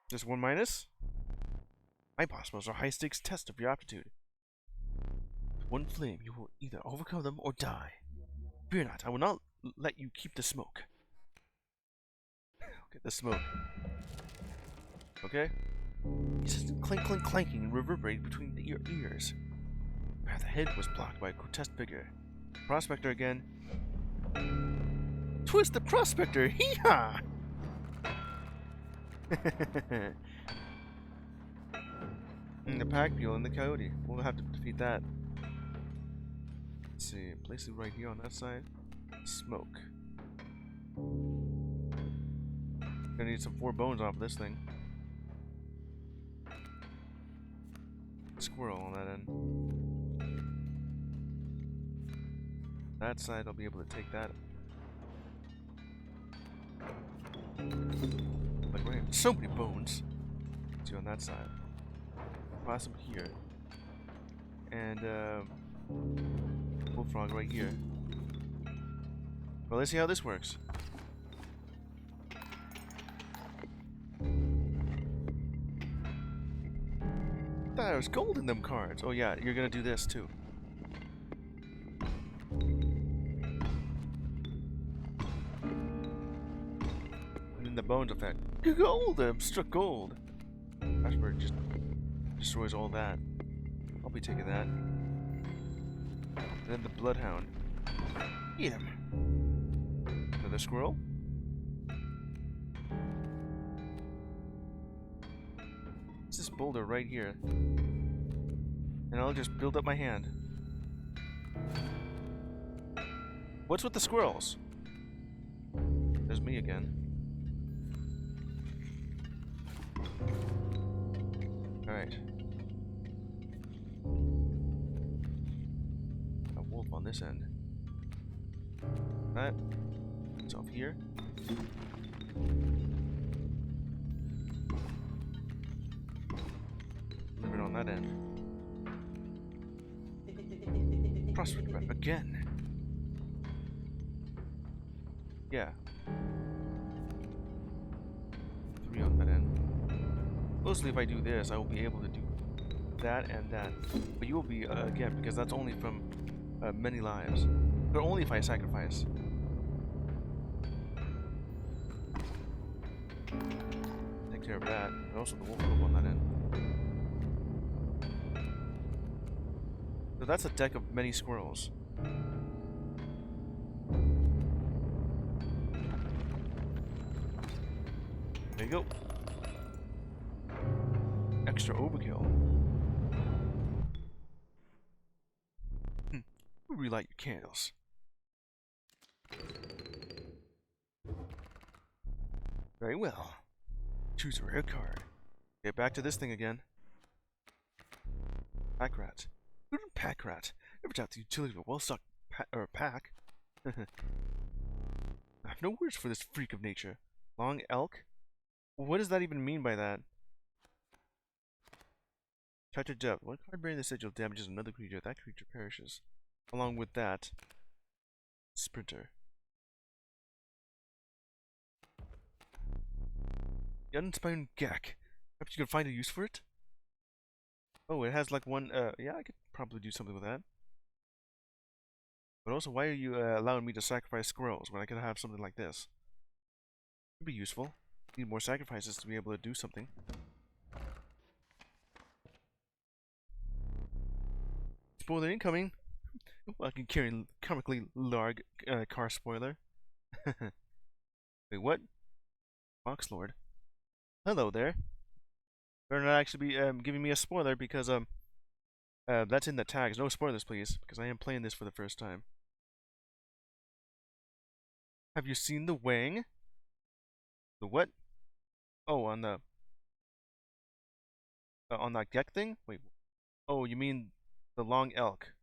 Speaker 1: Just 1 minus? My possibles are high stakes test of your aptitude. With 1 flame, you will either overcome them or die. Fear not, I will not let you keep the smoke. Okay, the smoke. Okay? Insistent clink clink clanking reverberated between your ears. The path ahead was blocked by a grotesque figure. Prospector again. Twist the prospector! Hee-haw! The pack mule and the coyote. We'll have to defeat that. Let's see. Place it right here on that side. Smoke. Gonna need some 4 bones off of this thing. Squirrel on that end. That side, I'll be able to take that. Like, right, so many bones. Let's see on that side. Pass them here. And, bullfrog right here. Well, let's see how this works. There's gold in them cards. Oh yeah, you're gonna do this too. And then the bones effect. Gold! Struck gold. Ashburn just destroys all that. I'll be taking that. And then the bloodhound. Eat him. Another squirrel. It's this boulder right here. And I'll just build up my hand. What's with the squirrels? There's me again. Alright. A wolf on this end. That. It's off here. Leave it on that end. Prospect rep again. Yeah. 3 on that end. Mostly if I do this, I will be able to do that and that. But you will be, again, because that's only from many lives. But only if I sacrifice. Take care of that. And also the wolf rope on that end. So that's a deck of many squirrels. There you go. Extra overkill. Relight your candles. Very well. Choose a rare card. Get back to this thing again. Pack rat. Pack rat. Never doubt the utility of a well-stocked pack. I have no words for this freak of nature. Long elk? What does that even mean by that? Chapter depth. One card bearing the sigil damages another creature. That creature perishes. Along with that, sprinter. The uninspired Gak. Perhaps you can find a use for it? Oh, it has like one, yeah, I could probably do something with that. But also, why are you allowing me to sacrifice squirrels when I could have something like this? Could be useful. Need more sacrifices to be able to do something. Spoiler incoming! Well, I can carry comically large car spoiler. Wait, what? Foxlord. Hello there. Better not actually be giving me a spoiler because That's in the tags. No spoilers, please, because I am playing this for the first time. Have you seen the Wang? The what? Oh, on that Gek thing? Wait. Oh, you mean the long elk?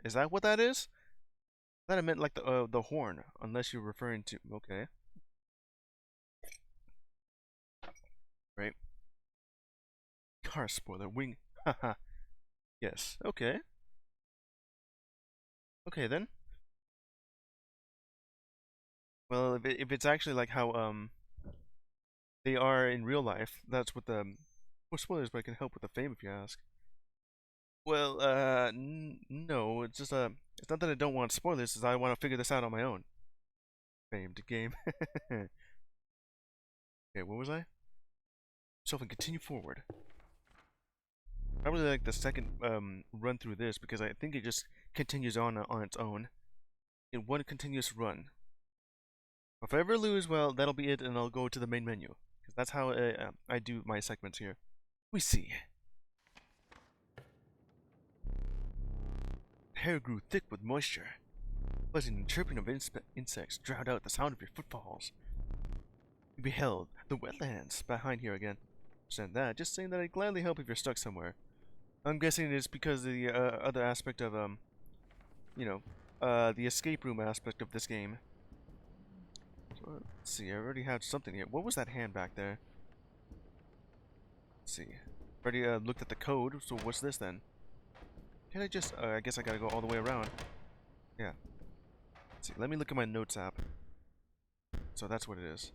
Speaker 1: Is that what that is? I thought I meant like the horn, unless you're referring to. Okay. Right. Car spoiler wing. Haha. Yes. Okay. Okay then. Well, if it's actually like how they are in real life, that's what the well, spoilers, but I can help with the fame if you ask. Well, no, it's just it's not that I don't want spoilers, it's I want to figure this out on my own. Famed game. Okay, what was I? So and continue forward. I really like the second run through this because I think it just continues on its own in one continuous run. If I ever lose, well, that'll be it, and I'll go to the main menu because that's how I do my segments here. We see. Hair grew thick with moisture. Buzzing and chirping of insects drowned out the sound of your footfalls. You beheld the wetlands behind here again. Understand that? Just saying that I'd gladly help if you're stuck somewhere. I'm guessing it's because of the other aspect of the escape room aspect of this game. So, let's see. I already have something here. What was that hand back there? Let's see. Already looked at the code. So what's this then? Can I just? I guess I gotta go all the way around. Yeah. Let's see. Let me look at my notes app. So that's what it is.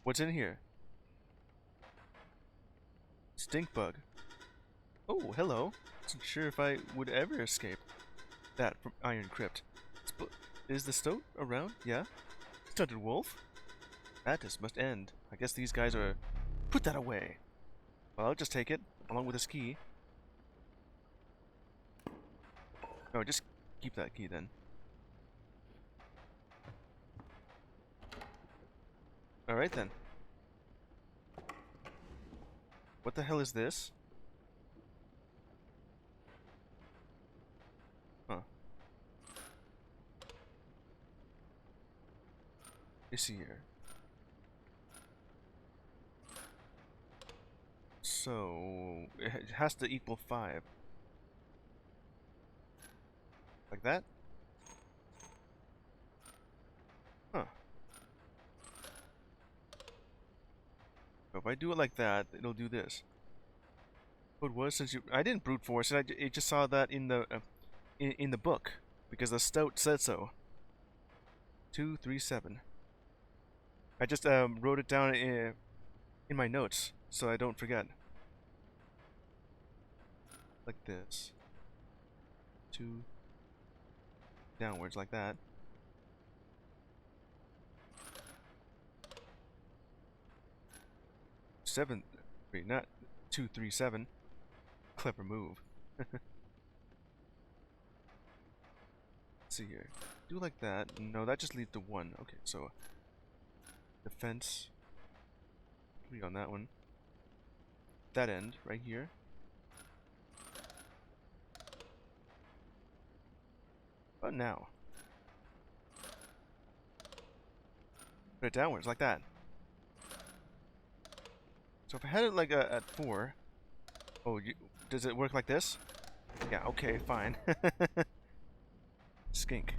Speaker 1: What's in here? Stink bug. Oh, hello. Wasn't sure if I would ever escape that from Iron Crypt. Is the stoat around? Yeah? Stunted wolf? That just must end. I guess these guys are... Put that away! Well, I'll just take it, along with this key. No, just keep that key then. Alright then. What the hell is this? Huh. Let's see here. So... It has to equal 5. Like that? Huh. So if I do it like that, it'll do this. What was since you? I didn't brute force it. I just saw that in the book because the stout said so. 237. I just wrote it down in my notes so I don't forget. Like this. 2 downwards like that. 7. Wait, not 237. Clever move. Let's see here. Do like that. No, that just leads to 1. Okay, so defense 3 on that one. That end right here. But now. Put it downwards like that. So if I had it like at 4. Oh, does it work like this? Yeah, okay, fine. Skink.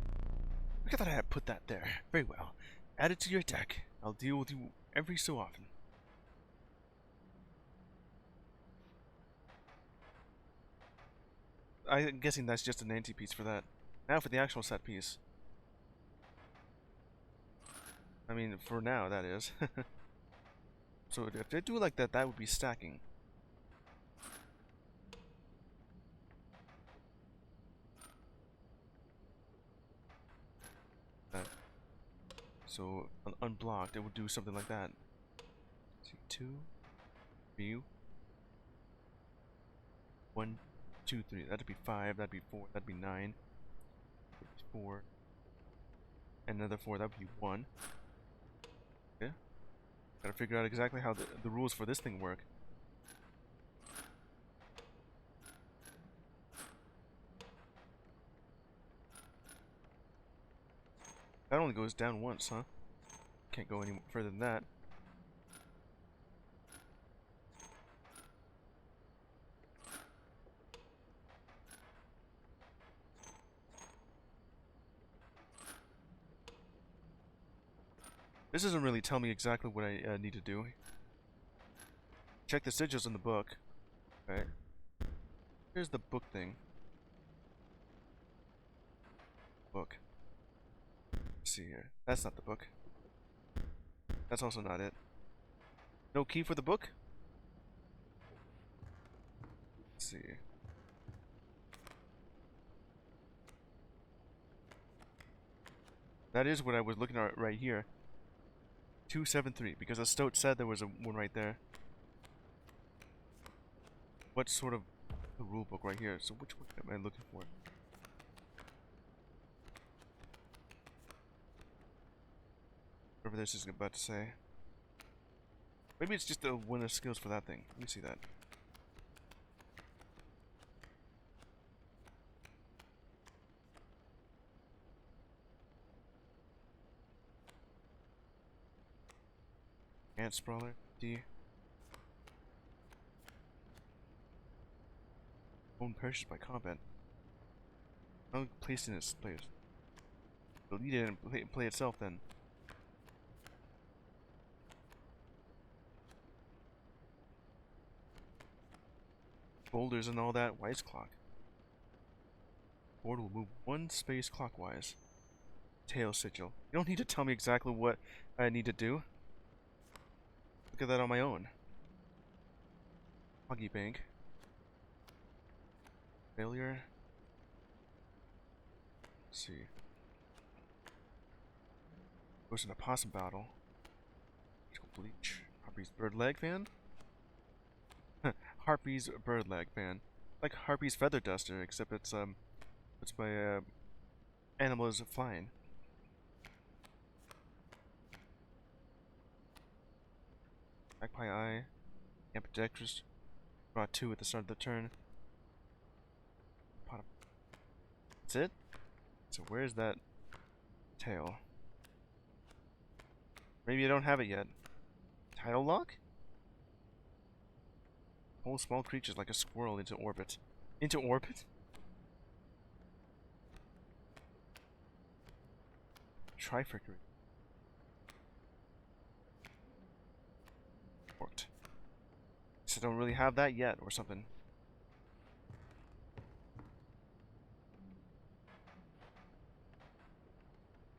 Speaker 1: I thought I had put that there. Very well. Add it to your deck. I'll deal with you every so often. I'm guessing that's just an anti-piece for that. Now for the actual set piece. I mean, for now, that is. So if they do it like that, that would be stacking. So unblocked, it would do something like that. Let's see, 2, 3, 1, 2, 3. That'd be 5. That'd be 4. That'd be 9. That'd be 4. And another 4. That'd be 1. Okay. Gotta figure out exactly how the rules for this thing work. That only goes down once, huh? Can't go any further than that. This doesn't really tell me exactly what I need to do. Check the sigils in the book. Okay. Here's the book thing. Book. Let's see here. That's not the book. That's also not it. No key for the book? Let's see. That is what I was looking at right here. 273, because as Stoat said there was one right there. What sort of the rule book right here? So which one am I looking for? Whatever this is about to say. Maybe it's just one of the skills for that thing. Let me see that. Ant Sprawler, D. Bone purchased by combat. Oh, placed in its place. Delete it and play itself then. Boulders and all that. Wise clock. Board will move one space clockwise. Tail sigil. You don't need to tell me exactly what I need to do. Look at that on my own. Hoggy bank. Failure. Let's see. Goes in a possum battle. Bleach. Harpy's bird leg fan? Harpy's bird leg fan. Like Harpy's feather duster, except it's my animal is flying. Magpie Eye. Ambidextrous. Brought 2 at the start of the turn. That's it? So where's that tail? Maybe I don't have it yet. Tidal lock? Pull small creatures like a squirrel into orbit. Into orbit? Trifectory. Worked. So I don't really have that yet, or something.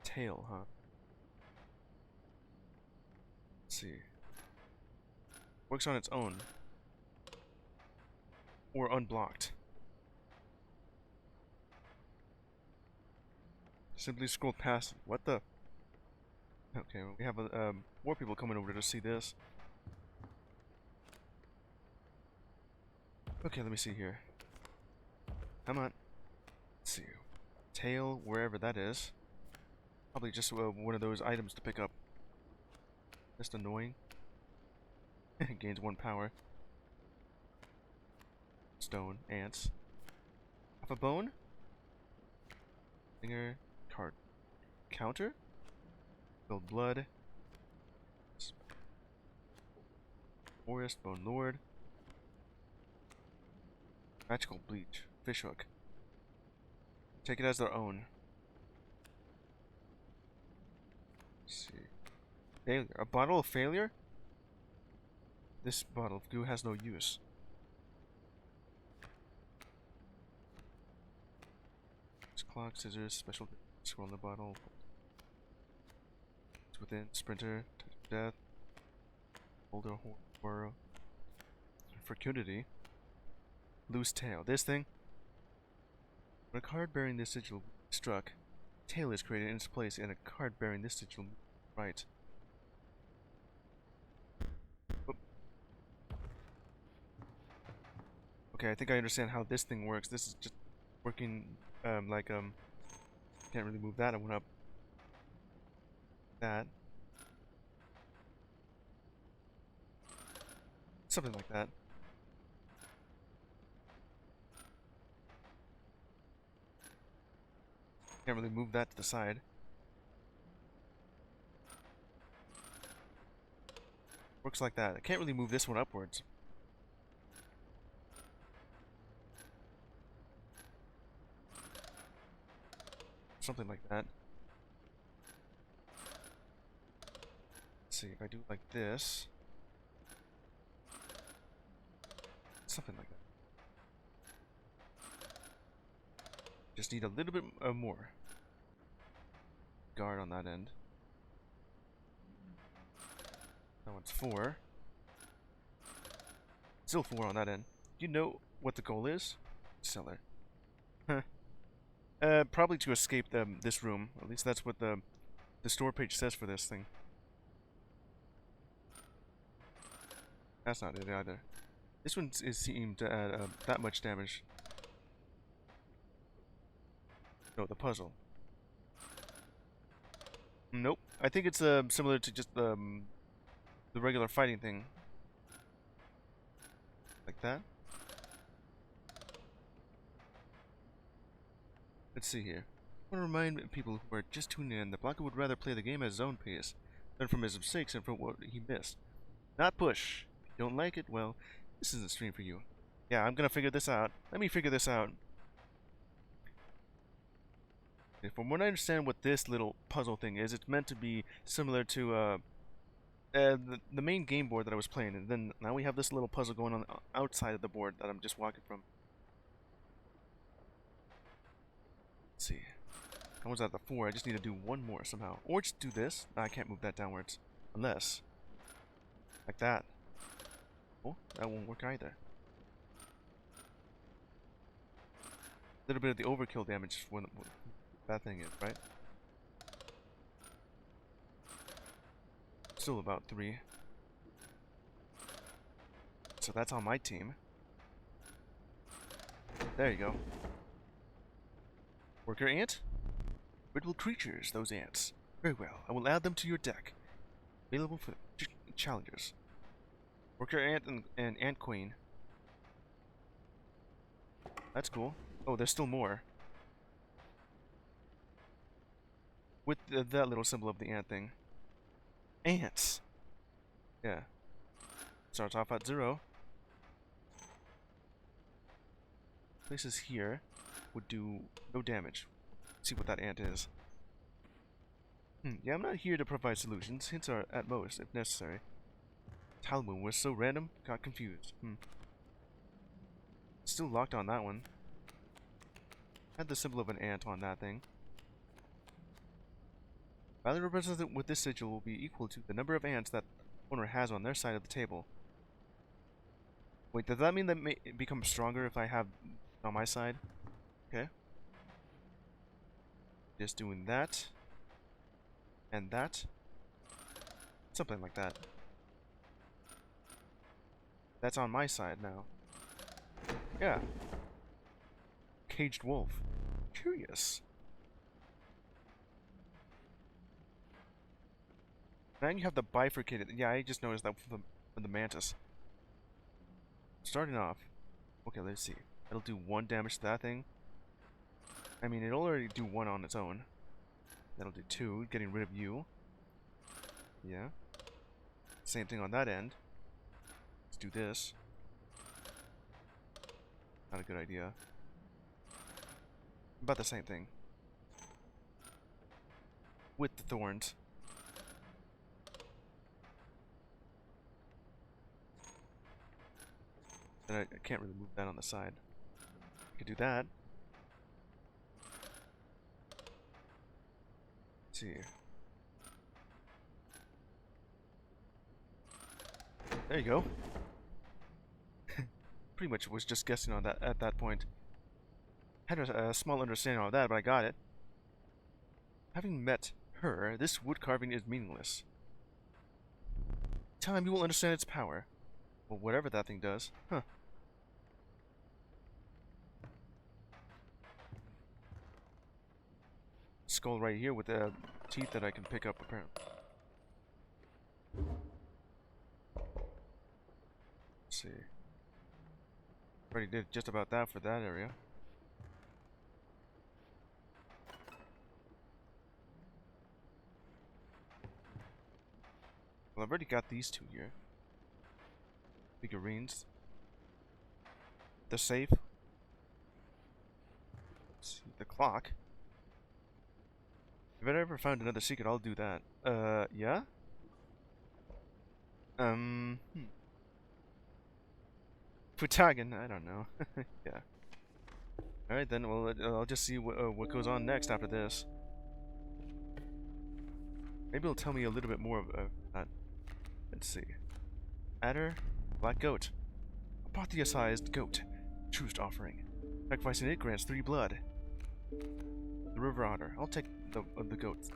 Speaker 1: Tail, huh? Let's see. Works on its own. Or unblocked. Simply scroll past. What the? Okay, we have more people coming over to see this. Okay, let me see here. Come on. Let's see. Tail, wherever that is. Probably just one of those items to pick up. Just annoying. Gains 1 power. Stone, ants. Half a bone? Finger, card. Counter? Build blood. Forest, bone lord. Magical bleach. Fishhook. Take it as their own. Let's see. Failure. A bottle of failure? This bottle of goo has no use. Clock, scissors, special scroll in the bottle. It's within. Sprinter, touch of death. Boulder, horror. Fecundity. Loose tail. This thing? When a card bearing this sigil struck, tail is created in its place and a card bearing this sigil right. Oop. Okay, I think I understand how this thing works. This is just working can't really move that. I went up that. Something like that. Can't really move that to the side. Works like that. I can't really move this one upwards. Something like that. Let's see if I do it like this. Something like that. Just need a little bit more guard on that end. That one's 4. Still 4 on that end. Do you know what the goal is? Cellar. Huh. Probably to escape this room. At least that's what the store page says for this thing. That's not it either. This one seemed to add that much damage. No, the puzzle. Nope. I think it's similar to just the regular fighting thing. Like that. Let's see here. I want to remind people who are just tuning in that Blanca would rather play the game at his own pace than from his mistakes and from what he missed. Not push. If you don't like it, well, this isn't the stream for you. Yeah, I'm gonna figure this out. Let me figure this out. From what I understand what this little puzzle thing is, it's meant to be similar to the main game board that I was playing, and then now we have this little puzzle going on outside of the board that I'm just walking from. Let's see. I was at the 4, I just need to do one more somehow. Or just do this. No, I can't move that downwards. Unless. Like that. Oh, that won't work either. A little bit of the overkill damage when that thing is, right? Still about 3. So that's on my team. There you go. Worker ant? Brittle creatures, those ants. Very well, I will add them to your deck. Available for challengers. Worker ant and ant queen. That's cool. Oh, there's still more. With that little symbol of the ant thing. Ants! Yeah. Starts off at 0. Places here would do no damage. See what that ant is. Yeah, I'm not here to provide solutions. Hints are at most, if necessary. Talmud was so random, got confused. Still locked on that one. Had the symbol of an ant on that thing. Value represented with this sigil will be equal to the number of ants that owner has on their side of the table. Wait, does that mean that it becomes stronger if I have on my side? Okay. Just doing that. And that. Something like that. That's on my side now. Yeah. Caged wolf. Curious. Now you have the bifurcated. Yeah, I just noticed that from the mantis. Starting off. Okay, let's see. It'll do 1 damage to that thing. I mean, it'll already do 1 on its own. That'll do 2, getting rid of you. Yeah. Same thing on that end. Let's do this. Not a good idea. About the same thing. With the thorns. Then I can't really move that on the side. I could do that. Let's see. There you go. Pretty much was just guessing on that at that point. Had a small understanding of that, but I got it. Having met her, this wood carving is meaningless. Time you will understand its power. Well, whatever that thing does. Huh. Skull right here with the teeth that I can pick up, apparently. see. Already did just about that for that area. Well, I've already got these two here. Figurines. The safe. Let's see, the clock. If I ever found another secret, I'll do that. Yeah? Putagon, I don't know. Yeah. Alright then, well, I'll just see what goes on next after this. Maybe it'll tell me a little bit more of that. Let's see. Adder, black goat. A Apotheosized goat. Truest offering. Sacrificing it grants 3 blood. The river otter. I'll take the goat.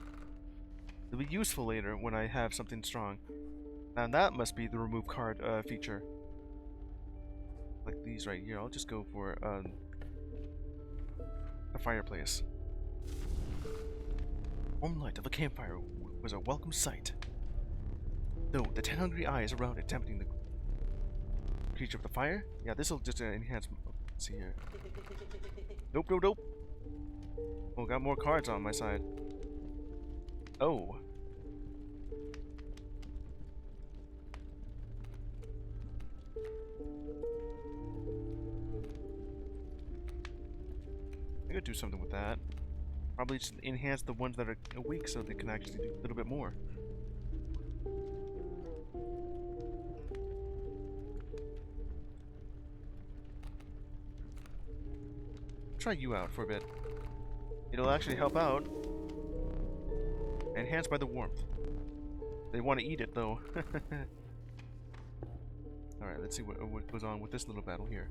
Speaker 1: It'll be useful later when I have something strong. Now that must be the remove card feature. Like these right here. I'll just go for a fireplace. Warm light of a campfire was a welcome sight. Though the 10 hungry eyes around it tempting the creature of the fire. Yeah, this will just enhance. Let's see here. Nope, nope, nope. Oh, got more cards on my side. Oh. I could do something with that. Probably just enhance the ones that are weak so they can actually do a little bit more. Try you out for a bit. It'll actually help out. Enhanced by the warmth. They want to eat it though. Alright, let's see what goes on with this little battle here.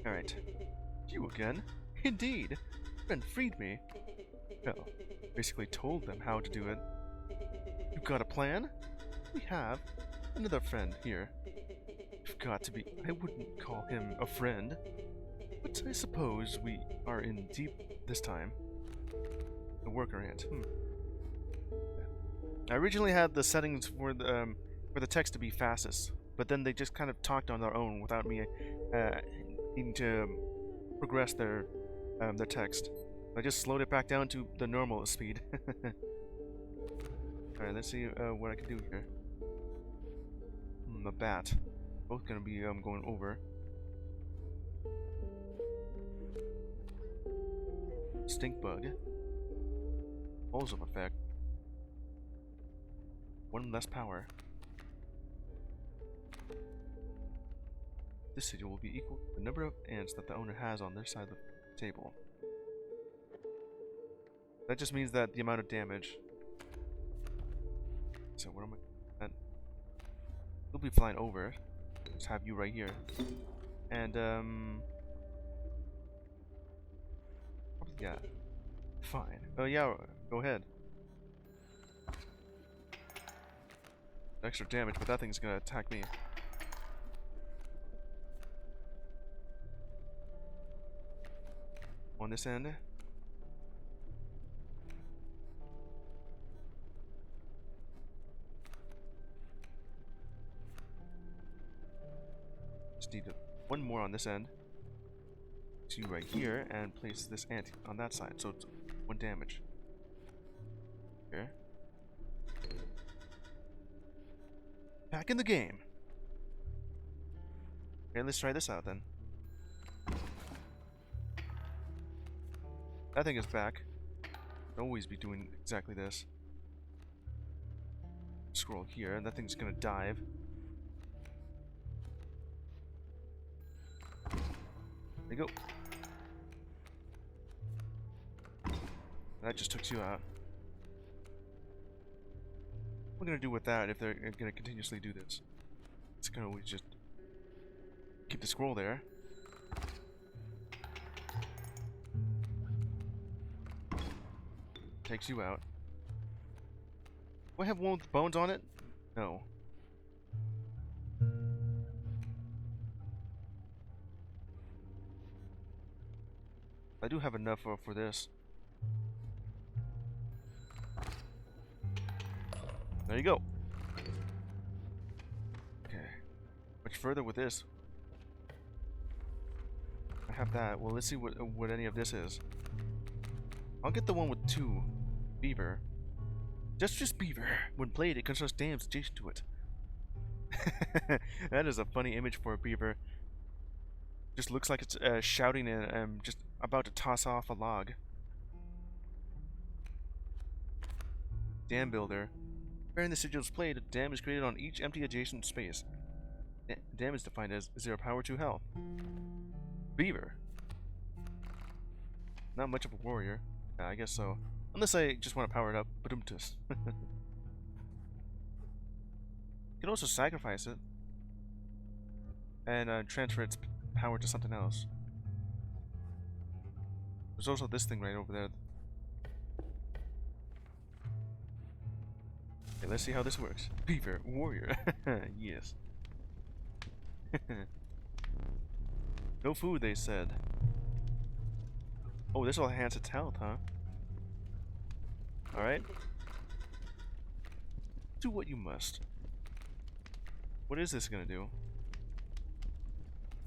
Speaker 1: Alright. You again? Indeed. Friend freed me. Well, basically told them how to do it. You've got a plan? We have. Another friend here. You've got to be... I wouldn't call him a friend. But I suppose we are in deep this time. The worker ant. I originally had the settings for the text to be fastest, but then they just kind of talked on their own without me needing to progress their text. I just slowed it back down to the normal speed. Alright, let's see what I can do here. A bat. Both gonna be going over. Stink bug. Balls of effect. 1 less power. This sigil will be equal to the number of ants that the owner has on their side of the table. That just means that the amount of damage. So what am I at? You'll be flying over. Just have you right here. And yeah. Fine. Oh yeah, go ahead. Extra damage, but that thing's gonna attack me. On this end. Just need one more on this end. 2 right here, and place this ant on that side, so it's 1 damage. Here. Back in the game. Okay, let's try this out then. That thing is back. I'll always be doing exactly this. Scroll here, and that thing's gonna dive. There you go. That just took you out. What am I gonna do with that if they're gonna continuously do this? It's gonna always just keep the scroll there. Takes you out. Do I have one with bones on it? No. I do have enough for this. There you go. much further with this. I have that. Well, let's see what any of this is. I'll get the one with 2. Beaver. Just beaver. When played, it constructs dams adjacent to it. That is a funny image for a beaver. Just looks like it's shouting and just about to toss off a log. Dam builder. During the sigils played, a dam is created on each empty adjacent space. Dam is defined as 0 power 2 health. Beaver. Not much of a warrior. Yeah, I guess so. Unless I just want to power it up. Badumtus. You can also sacrifice it. And transfer its power to something else. There's also this thing right over there. Okay, let's see how this works. Beaver, warrior. Yes. No food, they said. Oh, this will enhance its health, huh? Alright. Do what you must. What is this gonna do? You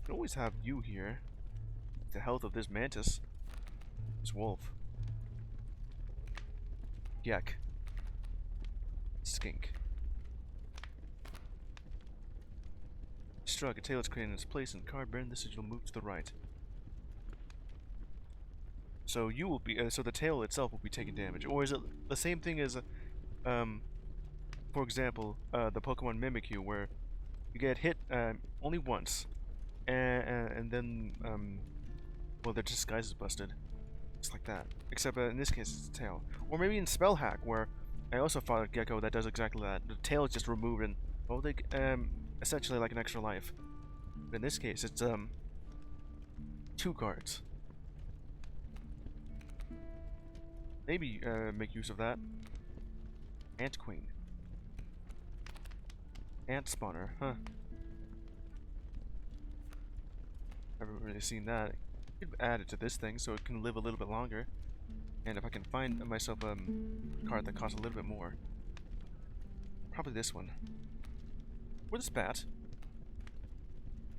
Speaker 1: can always have you here. The health of this mantis. This wolf. Yak. Skink. Struck, a tail is created in its place and card burn. This sigil move to the right. So you will be, so the tail itself will be taking damage, or is it the same thing as, for example, the Pokemon Mimikyu, where you get hit only once, and then well, their disguise is busted, just like that. Except in this case, it's the tail, or maybe in Spell Hack, where I also fought a gecko that does exactly that. The tail is just removed, and well, they essentially like an extra life. But in this case, it's 2 cards. Maybe make use of that. Ant Queen. Ant Spawner, huh? Haven't really seen that. You could add it to this thing so it can live a little bit longer. And if I can find myself a card that costs a little bit more. Probably this one. Or this bat.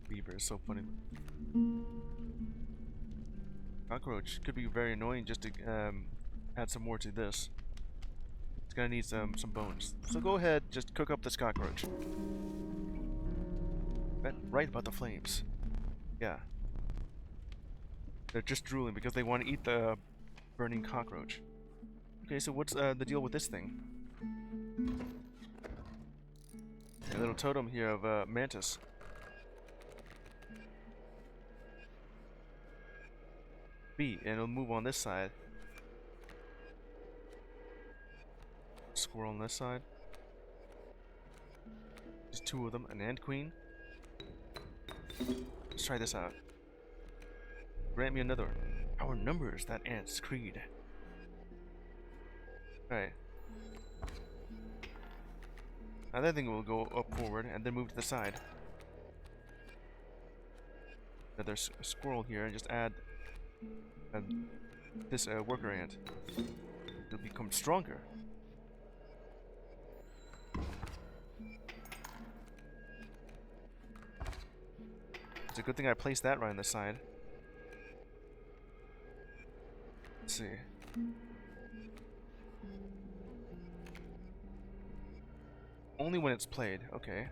Speaker 1: Beaver is so funny. Cockroach could be very annoying just to add some more to this. It's gonna need some bones. So go ahead, just cook up this cockroach. Right about the flames. Yeah. They're just drooling because they want to eat the burning cockroach. Okay, so what's the deal with this thing? A little totem here of mantis. B, and it'll move on this side. Squirrel on this side. There's 2 of them, an ant queen. Let's try this out. Grant me another. Our numbers, that ant's creed. Alright. Now that thing will go up forward and then move to the side. Now there's a squirrel here, and just add this worker ant. It'll become stronger. It's a good thing I placed that right on the side. Let's see. Only when it's played. Okay.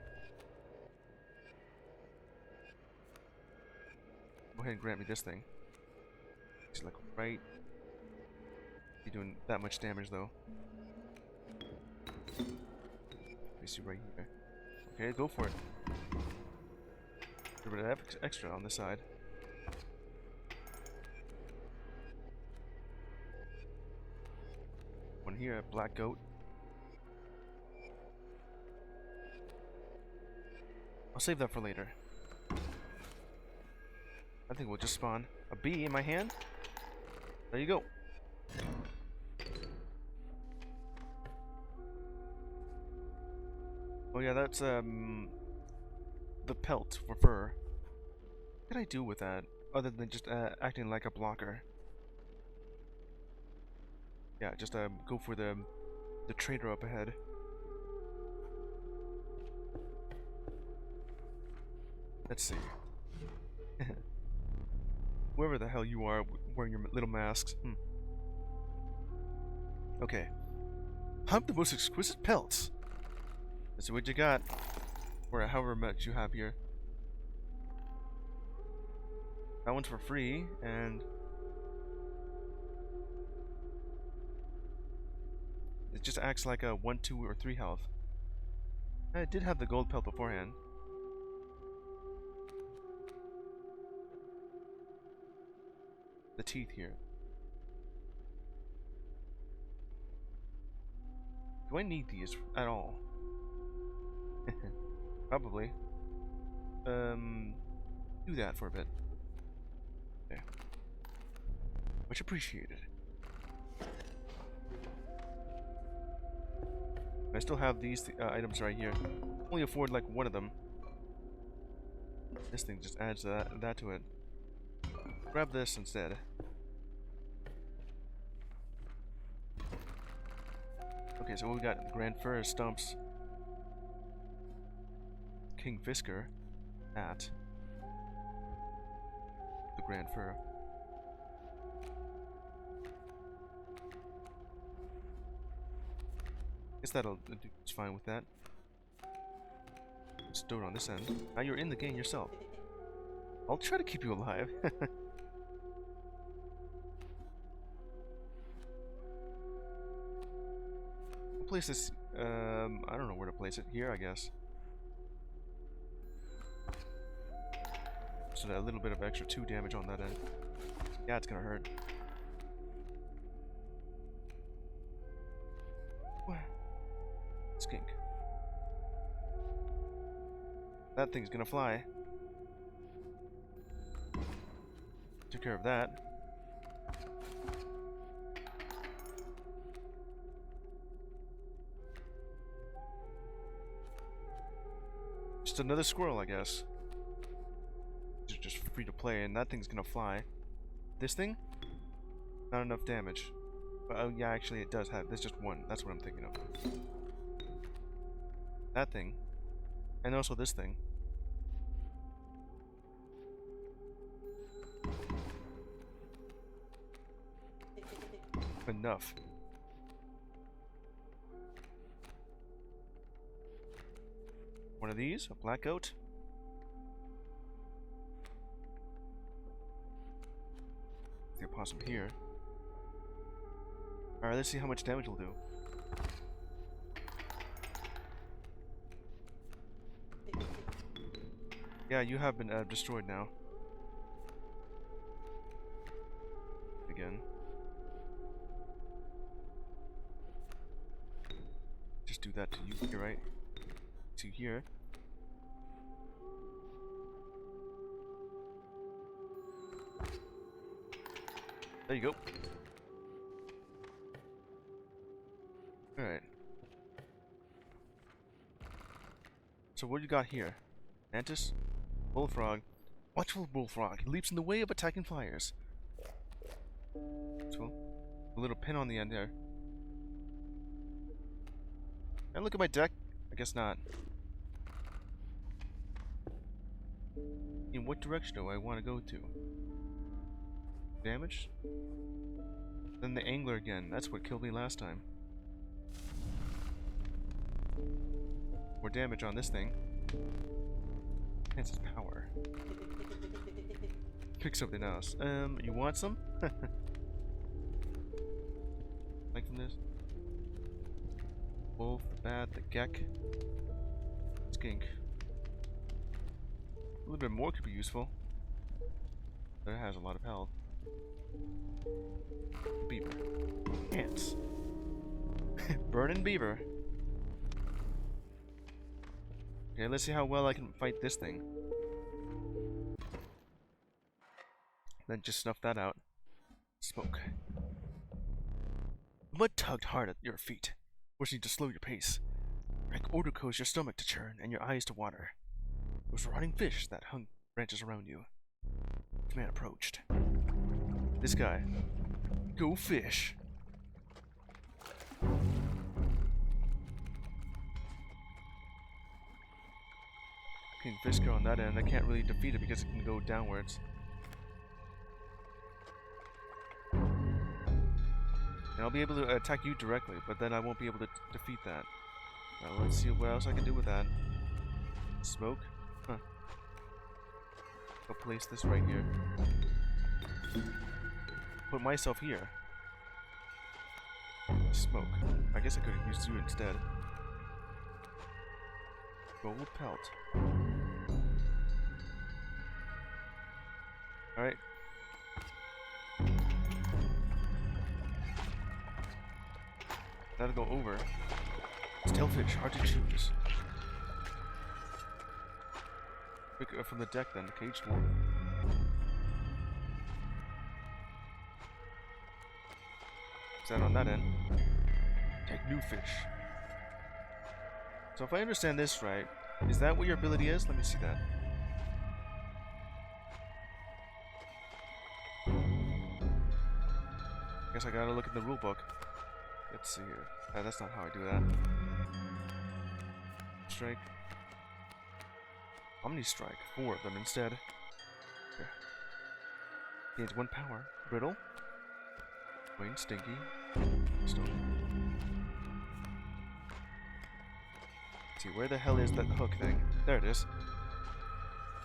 Speaker 1: Go ahead and grant me this thing. It's like right. Be doing that much damage though. Let me see right here. Okay, go for it. Get rid of that extra on this side. One here, a black goat. I'll save that for later. I think we'll just spawn a bee in my hand. There you go. Oh yeah, that's the pelt for fur. What did I do with that other than just acting like a blocker? Yeah, just go for the trader up ahead. Let's see. Whoever the hell you are wearing your little masks. Okay. Hunt the most exquisite pelts. Let's see what you got. Or however much you have here. That one's for free, and it just acts like a 1, 2, or 3 health. I did have the gold pelt beforehand. The teeth here. Do I need these at all? Probably. Do that for a bit. Okay. Much appreciated. I still have these items right here. Only afford like one of them. This thing just adds that to it. Grab this instead. Okay, so what we got? Grand Fur Stumps. King Fisker. At. The Grand Fur. Guess that'll do just fine with that. Just do it on this end. Now you're in the game yourself. I'll try to keep you alive. I'll place this, I don't know where to place it. Here, I guess. So that a little bit of extra 2 damage on that end. Yeah, it's gonna hurt. Skink. That thing's gonna fly. Took care of that. Just another squirrel, I guess. Just free to play, and that thing's gonna fly. This thing? Not enough damage. But, oh yeah, actually it does have. There's just one. That's what I'm thinking of. That thing. And also this thing. Enough. One of these, a black goat. The opossum here. Alright, let's see how much damage we'll do. Yeah, you have been destroyed now. Again. Just do that to you here, right? To here. There you go. Alright. So what do you got here? Mantis? Bullfrog. Watchful bullfrog. He leaps in the way of attacking flyers. So, a little pin on the end there. Can I look at my deck? I guess not. In what direction do I want to go to? Damage? Then the angler again. That's what killed me last time. More damage on this thing. Enhances power. Pick something else. You want some? Like from this? Wolf, the bat, the gek. Skink. A little bit more could be useful. But it has a lot of health. Beaver. Ants. Burning beaver. Okay, let's see how well I can fight this thing. Then just snuff that out. Smoke. Mud tugged hard at your feet, forcing you to slow your pace. Rank odor caused your stomach to churn and your eyes to water. It was rotting fish that hung branches around you. This man approached. This guy. Go fish. Okay, attacking Fisker on that end. I can't really defeat it because it can go downwards. And I'll be able to attack you directly, but then I won't be able to defeat that. Now let's see what else I can do with that. Smoke? Huh. I'll place this right here. Put myself here. Smoke. I guess I could have used you instead. Gold pelt. Alright. That'll go over. Stalefish, hard to choose. Pick from the deck then, the caged wolf. Is that on that end? Take new fish. So if I understand this right, is that what your ability is? Let me see that. Guess I gotta look in the rulebook. Let's see here. That's not how I do that. Strike. Omni Strike. 4 of them instead. Here. Gains 1 power. Brittle. Wayne Stinky. Stone. Let's see, where the hell is that hook thing? There it is.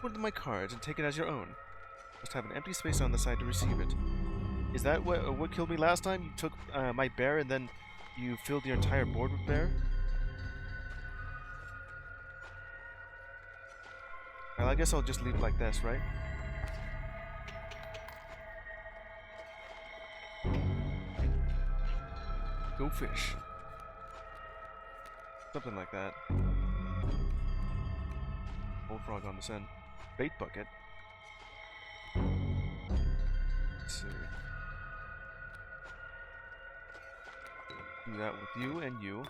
Speaker 1: One of my cards and take it as your own. Must have an empty space on the side to receive it. Is that what killed me last time? You took my bear and then you filled your entire board with bear? Well, I guess I'll just leave it like this, right? Go fish. Something like that. Bullfrog on this end. Bait bucket. Let's see. Do that with you and you.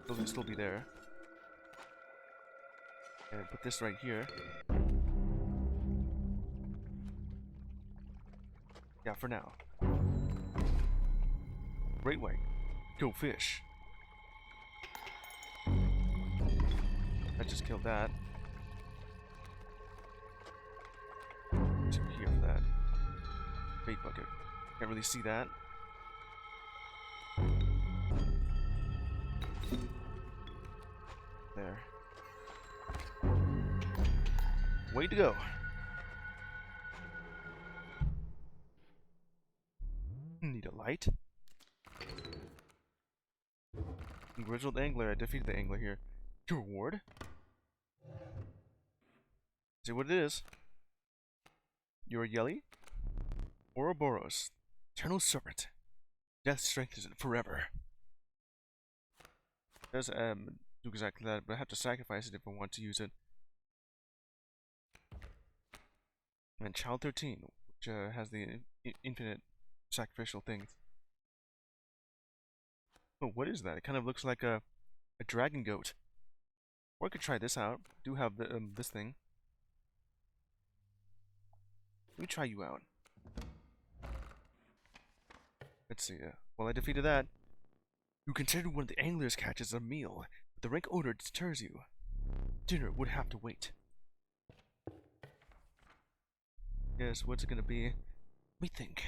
Speaker 1: They'll still be there. And put this right here. Yeah, for now. Great white. Go fish. I just killed that. What's over here for that? Bait bucket. Can't really see that. There. Way to go. Need a light. Grizzled angler. I defeated the angler here. Your reward? See what it is. You're a Yelly? Ouroboros. Eternal Serpent. Death strengthens it forever. It does do exactly that, but I have to sacrifice it if I want to use it. And Child 13, which has the infinite sacrificial things. Oh, what is that? It kind of looks like a dragon goat. Or I could try this out. I do have the, this thing. Let me try you out. Let's see. Well, I defeated that. You consider one of the angler's catches a meal, but the rank odor deters you. Dinner would have to wait. Yes, what's it gonna be? Let me think.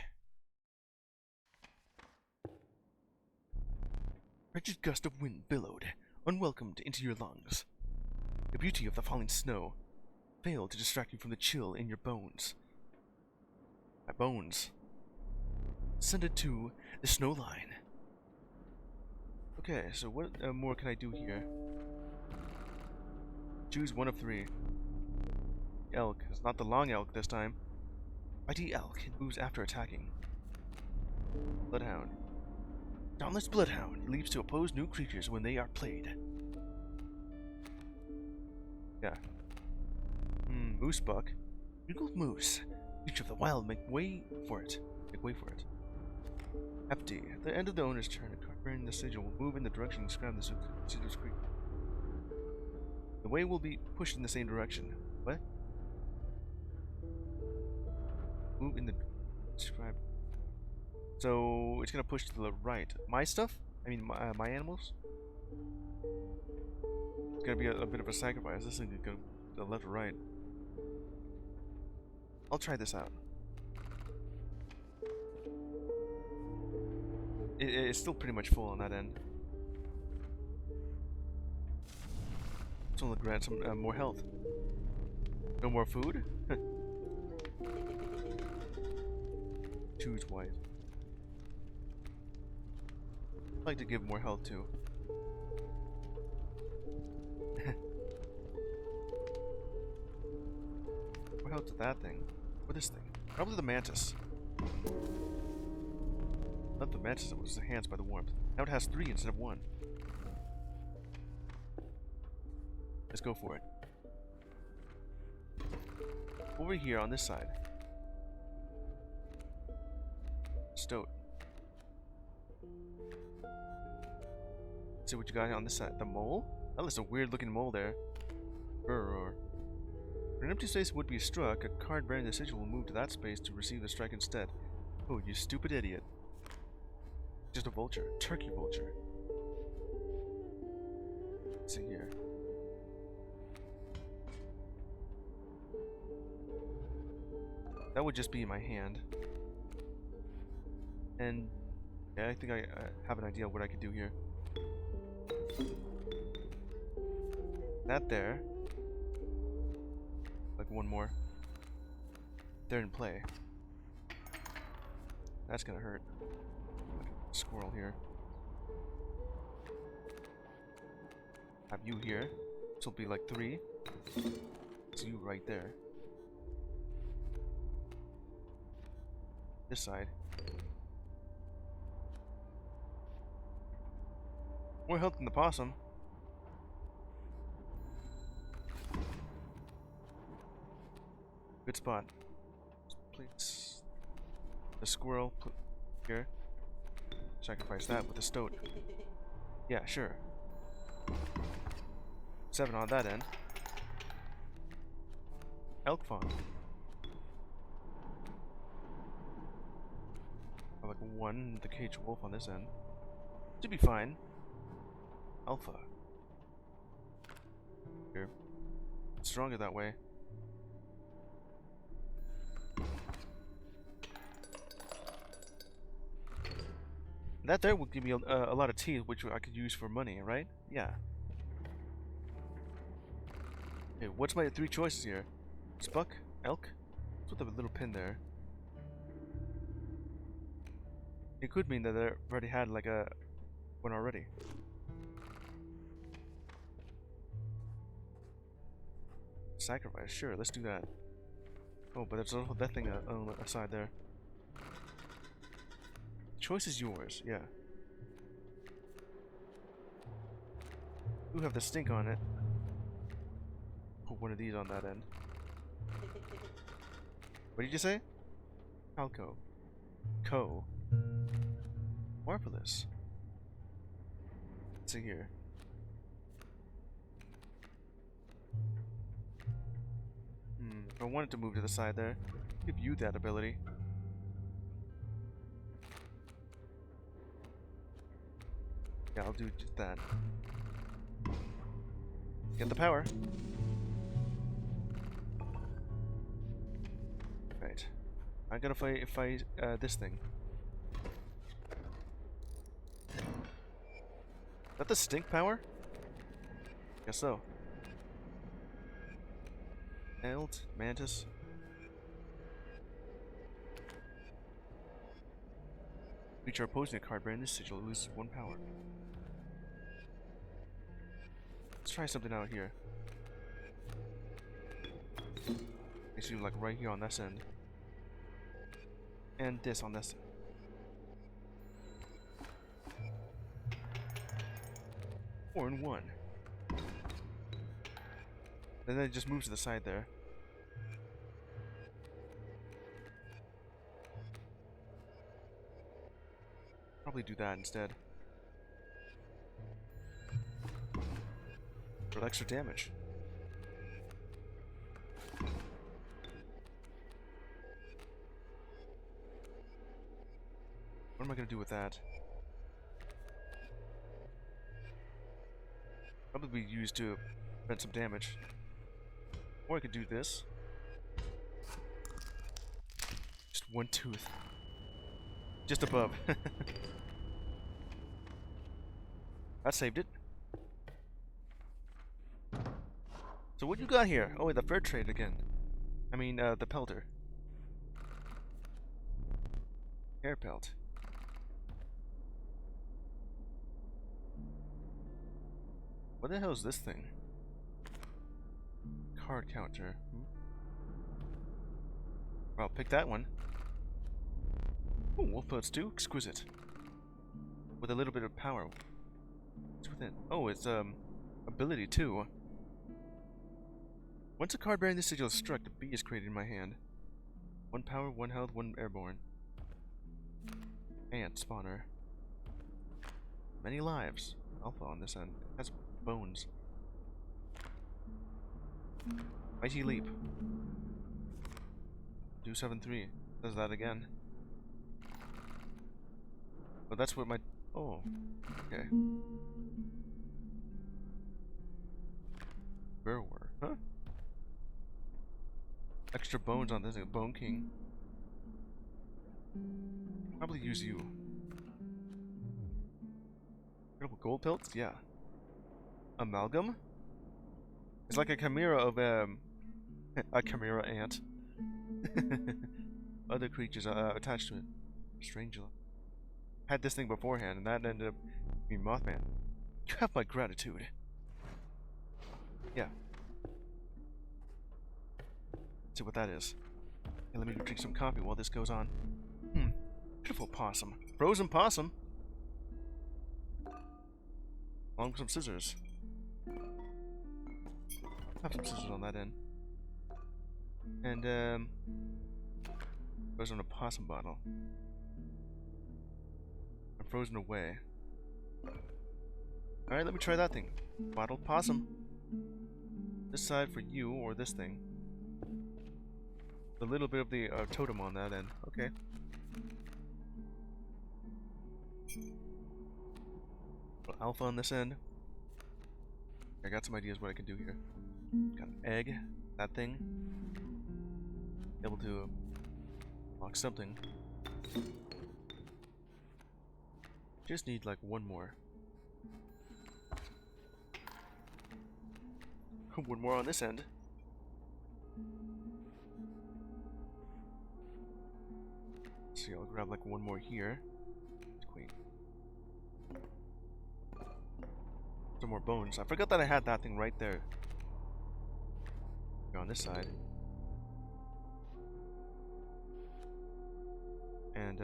Speaker 1: Wretched gust of wind billowed, unwelcomed into your lungs. The beauty of the falling snow failed to distract you from the chill in your bones. My bones. Send it to the snow line. Okay, so what more can I do here? Choose one of 3. Elk. It's not the long elk this time. Mighty elk. It moves after attacking. Bloodhound. Dauntless Bloodhound. It leaps to oppose new creatures when they are played. Yeah. Moose buck. Wrinkled moose. Creature of the wild, make way for it. Make way for it. Hefty. At the end of the owner's turn, a card bearing the sigil will move in the direction described in the sigil's creek. The way will be pushed in the same direction. What? Move in the described. So it's gonna push to the right. My stuff? I mean, my animals? It's gonna be a bit of a sacrifice. This thing is gonna left or right. I'll try this out. It's still pretty much full on that end. So I'll grant some more health. No more food? Choose wise. I'd like to give more health too. More health to that thing. Or this thing. Probably the mantis. Not the mantis that was enhanced by the warmth. Now it has 3 instead of 1. Let's go for it. Over here on this side. Stoat. Let's see what you got on this side. The mole? Oh, that's a weird looking mole there. Brrr. When an empty space would be struck, a card bearing the sigil will move to that space to receive the strike instead. Oh, you stupid idiot. Just a vulture. Turkey vulture. Let's see here. That would just be in my hand. And yeah, I think I have an idea of what I could do here. That there. Like one more. They're in play. That's gonna hurt. Like a squirrel here. Have you here. This will be like 3. It's you right there. This side. More health than the possum. Good spot. Place the squirrel here. Sacrifice that with the stoat. Yeah, sure. 7 on that end. Elk fawn. Like 1, the cage wolf on this end. Should be fine. Alpha. Here. It's stronger that way. That there would give me a lot of teeth, which I could use for money, right? Yeah. Okay, what's my 3 choices here? Spuck? Elk? What's with the little pin there? It could mean that I already had like one already. Sacrifice, sure, let's do that. Oh, but there's also that thing on the side there. Choice is yours, yeah. You have the stink on it. Put one of these on that end. What did you say? Alco. Co. Marvelous. Let's see here. If I wanted to move to the side there, give you that ability. Yeah, I'll do just that. Get the power. Right. I'm gonna fight this thing. Is that the stink power? Guess so. Elt, mantis. Creature opposing a card bearing this sigil loses 1 power. Let's try something out here. Makes you like right here on this end. And this on this end. 4 and 1. And then it just moves to the side there. Probably do that instead. For extra damage. What am I gonna do with that? Probably be used to prevent some damage. Or I could do this. Just one tooth. Just above. That saved it. So what you got here? Oh, wait, the fur trade again. I mean, the pelter. Hair pelt. What the hell is this thing? Card counter. Well, pick that one. Oh, wolf pelts too? Exquisite. With a little bit of power. What's within? Oh, it's, ability too. Once a card bearing this sigil is struck, a bee is created in my hand. 1 power, 1 health, 1 airborne. Ant spawner. Many lives. Alpha on this end. It has bones. Mighty leap. 273. Does that again. But that's what my... Oh. Okay. Burrower. Huh? Extra bones on this. Bone King. Probably use you. Incredible gold pelts? Yeah. Amalgam? It's like a chimera of, a chimera ant. Other creatures attached to it. Strangely. Had this thing beforehand, and that ended up being Mothman. You have my gratitude. Yeah. Let's see what that is. Hey, let me drink some coffee while this goes on. Beautiful possum. Frozen possum. Along with some scissors. Have some scissors on that end. And, frozen a possum bottle. I'm frozen away. Alright, let me try that thing. Bottled possum. This side for you, or this thing. A little bit of the totem on that end. Okay. Alpha on this end. I got some ideas what I can do here. Got an egg. That thing. Able to lock something. Just need like one more. One more on this end. See, I'll grab like one more here. Queen. Some more bones. I forgot that I had that thing right there. Go on this side. And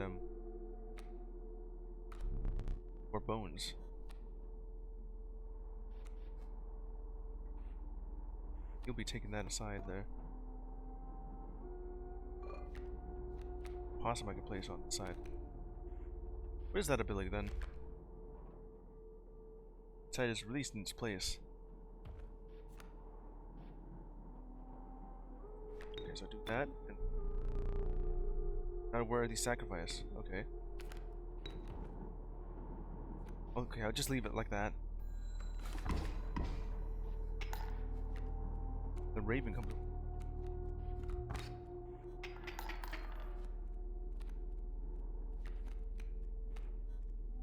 Speaker 1: more bones. You'll be taking that aside there. Possum I can place on the side. Where's that ability then? Side is released in its place. Okay, so do that. And not a worthy sacrifice. Okay. Okay, I'll just leave it like that. The raven comes.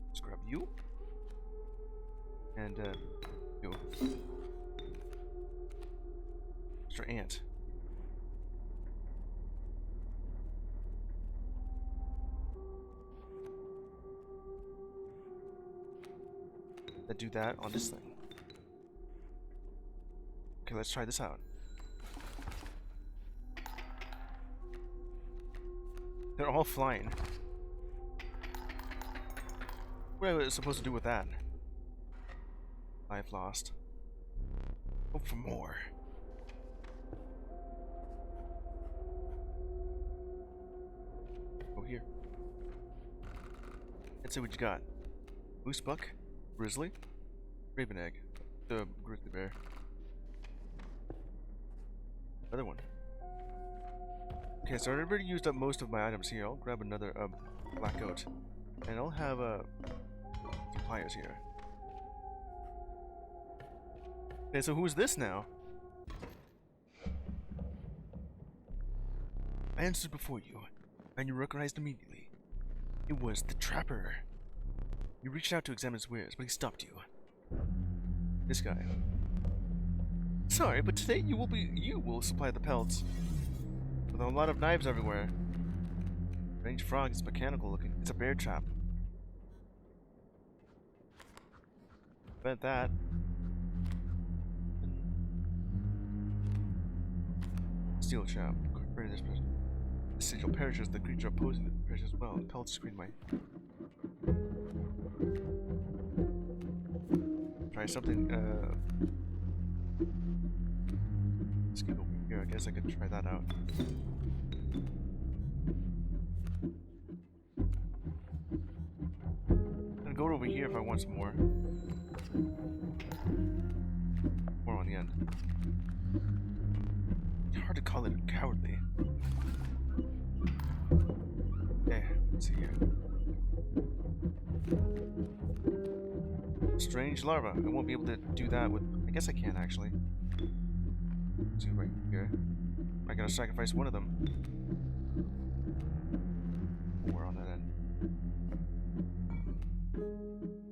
Speaker 1: Let's grab you. And, you. Mr. Ant. Let's do that on this thing. Okay, let's try this out. They're all flying. What was I supposed to do with that? Life lost. Hope for more. Go here. Let's see what you got. Moose buck, grizzly, raven egg, the grizzly bear. Another one. Okay, so I already used up most of my items here. I'll grab another black goat, and I'll have suppliers here. Okay, so who's this now? I stood before you, and you recognized immediately. It was the Trapper. You reached out to examine his wares, but he stopped you. This guy. Sorry, but today you will supply the pelts. With a lot of knives everywhere. Strange frog is mechanical looking. It's a bear trap. Bet that. Steel trap. Incorporated this person. The sigil perishes, the creature opposing it perishes as well. The pelts screen my. Try something, let's get over here. I guess I could try that out. I'm gonna go over here if I want some more. More on the end. It's hard to call it cowardly. Yeah, let's see here. Strange larva. I won't be able to do that with. I guess I can actually. See right here. I gotta sacrifice one of them. Or on that end.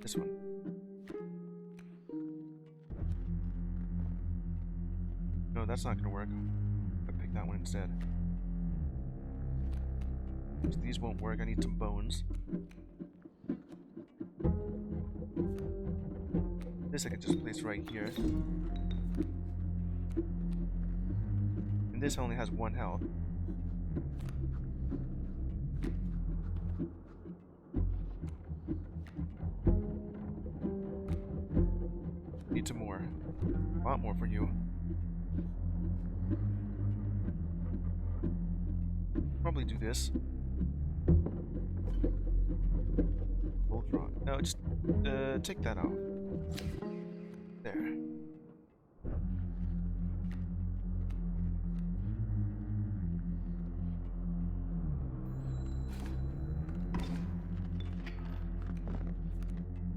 Speaker 1: This one. No, that's not gonna work. I'll pick that one instead. So these won't work. I need some bones. This I can just place right here. And this only has 1 health. Need some more. A lot more for you. Probably do this. Bullfrog. No, just take that off. There.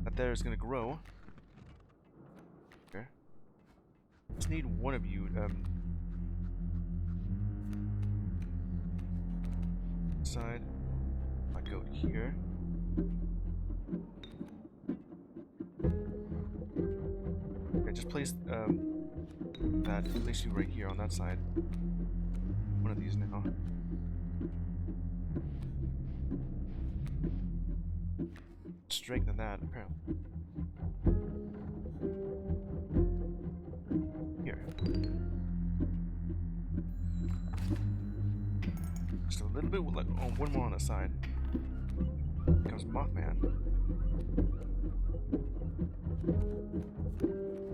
Speaker 1: That there is gonna grow. Okay. Just need one of you. Side. I go here. Okay, just place that. Place you right here on that side. One of these now. Strengthen that apparently. Here. Just a little bit, like one more on the side. Here comes Mothman.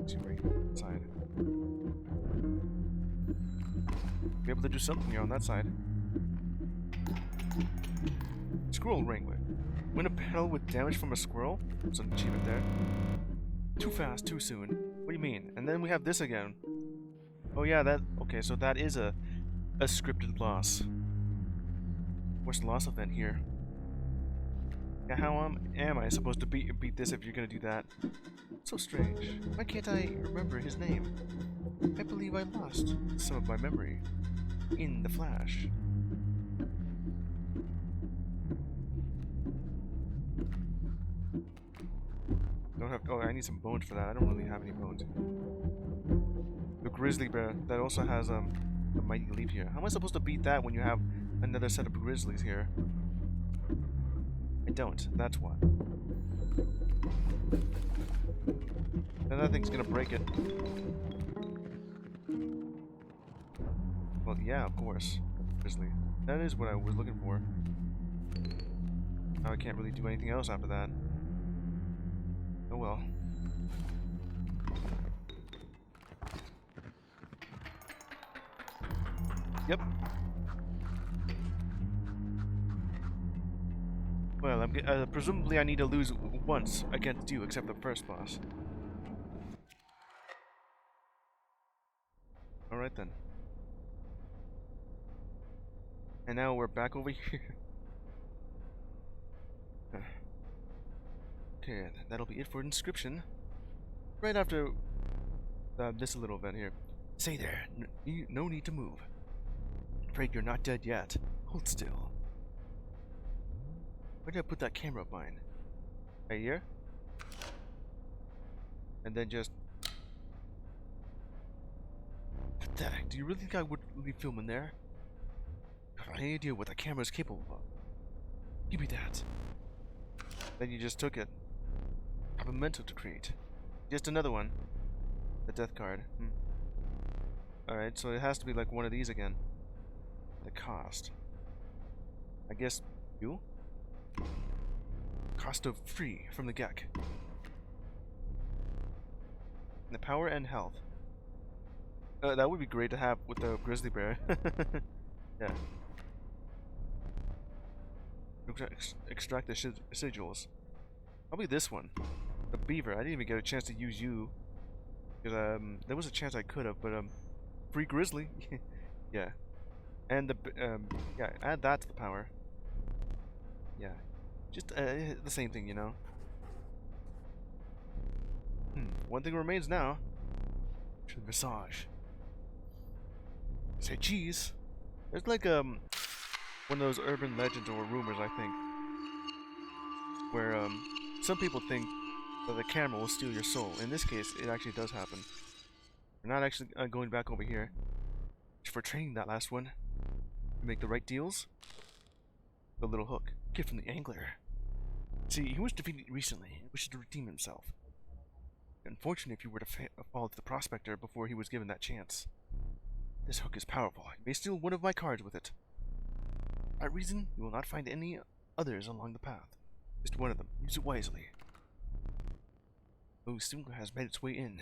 Speaker 1: See right side. Be able to do something here on that side. Squirrel Wrangler. Win a battle with damage from a squirrel? There's an achievement there. Too fast, too soon. What do you mean? And then we have this again. Oh yeah, that. Okay, so that is a scripted loss. What's the loss event here? Yeah, how am I supposed to beat this if you're gonna do that? So strange. Why can't I remember his name? I believe I lost some of my memory in the flash. Don't have. Oh, I need some bones for that. I don't really have any bones. The grizzly bear that also has a mighty leap here. How am I supposed to beat that when you have another set of grizzlies here? I don't. That's why. And that thing's gonna break it. Well, yeah, of course. Grizzly. That is what I was looking for. Now I can't really do anything else after that. Oh well. Yep. Well, presumably I need to lose once against you, except the first boss. Alright then. And now we're back over here. Okay, that'll be it for Inscryption. Right after this little event here. Say there, no need to move. afraid you're not dead yet. Hold still. Where did I put that camera of mine? Right here? And then just... Pathetic. Do you really think I would leave film in there? I have any idea what that camera is capable of. Give me that. Then you just took it. I have a mental to create. Just another one. The death card. Alright, so it has to be like one of these again. The cost. I guess you? Cost of free from the Gek. The power and health. That would be great to have with the grizzly bear. Yeah. Extract the sigils. Probably this one. The beaver. I didn't even get a chance to use you. Because there was a chance I could have, but free grizzly. Yeah. And the yeah, add that to the power. Yeah. Just the same thing, you know. One thing remains now. Massage. Say cheese. There's like one of those urban legends or rumors, I think, where some people think that the camera will steal your soul. In this case, it actually does happen. We're not actually going back over here. Just for training that last one. To make the right deals. The little hook. Gift from the angler. See, he was defeated recently and wishes to redeem himself. Unfortunately, if you were to fall to the prospector before he was given that chance. This hook is powerful. You may steal one of my cards with it. For that reason, you will not find any others along the path. Just one of them. Use it wisely. Oh, soon has made its way in.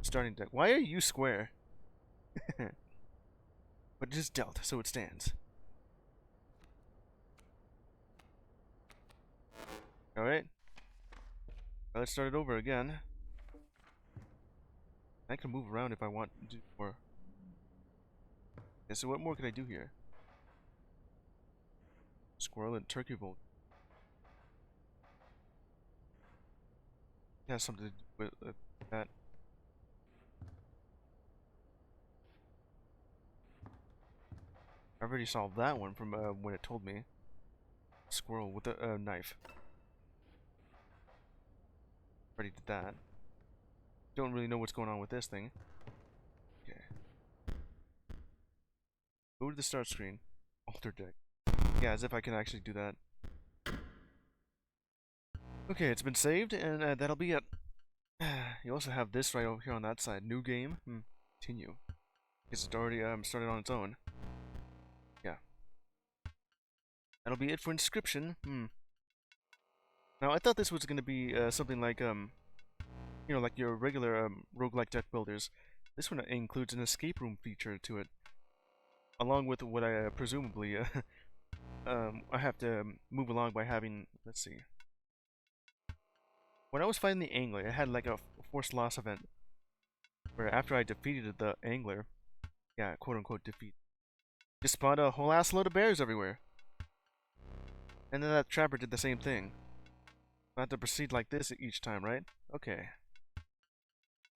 Speaker 1: Starting deck. Why are you square? But it is dealt, so it stands. Alright. Let's start it over again. I can move around if I want to do more. Okay, so what more can I do here? Squirrel and turkey bolt. It has something to do with that. I already solved that one from when it told me. Squirrel with a knife. Already did that. Don't really know what's going on with this thing. Okay. Go to the start screen. Alter deck. Yeah, as if I can actually do that. Okay, it's been saved, and that'll be it. You also have this right over here on that side. New game. Continue. Because it's already started on its own. Yeah. That'll be it for Inscryption. Now, I thought this was going to be something like, you know, like your regular roguelike deck builders. This one includes an escape room feature to it. Along with what I presumably I have to move along by having, let's see. When I was fighting the angler, I had like a forced loss event. Where after I defeated the angler, yeah, quote unquote defeat, just spawned a whole ass load of bears everywhere. And then that trapper did the same thing. I have to proceed like this each time, right? Okay.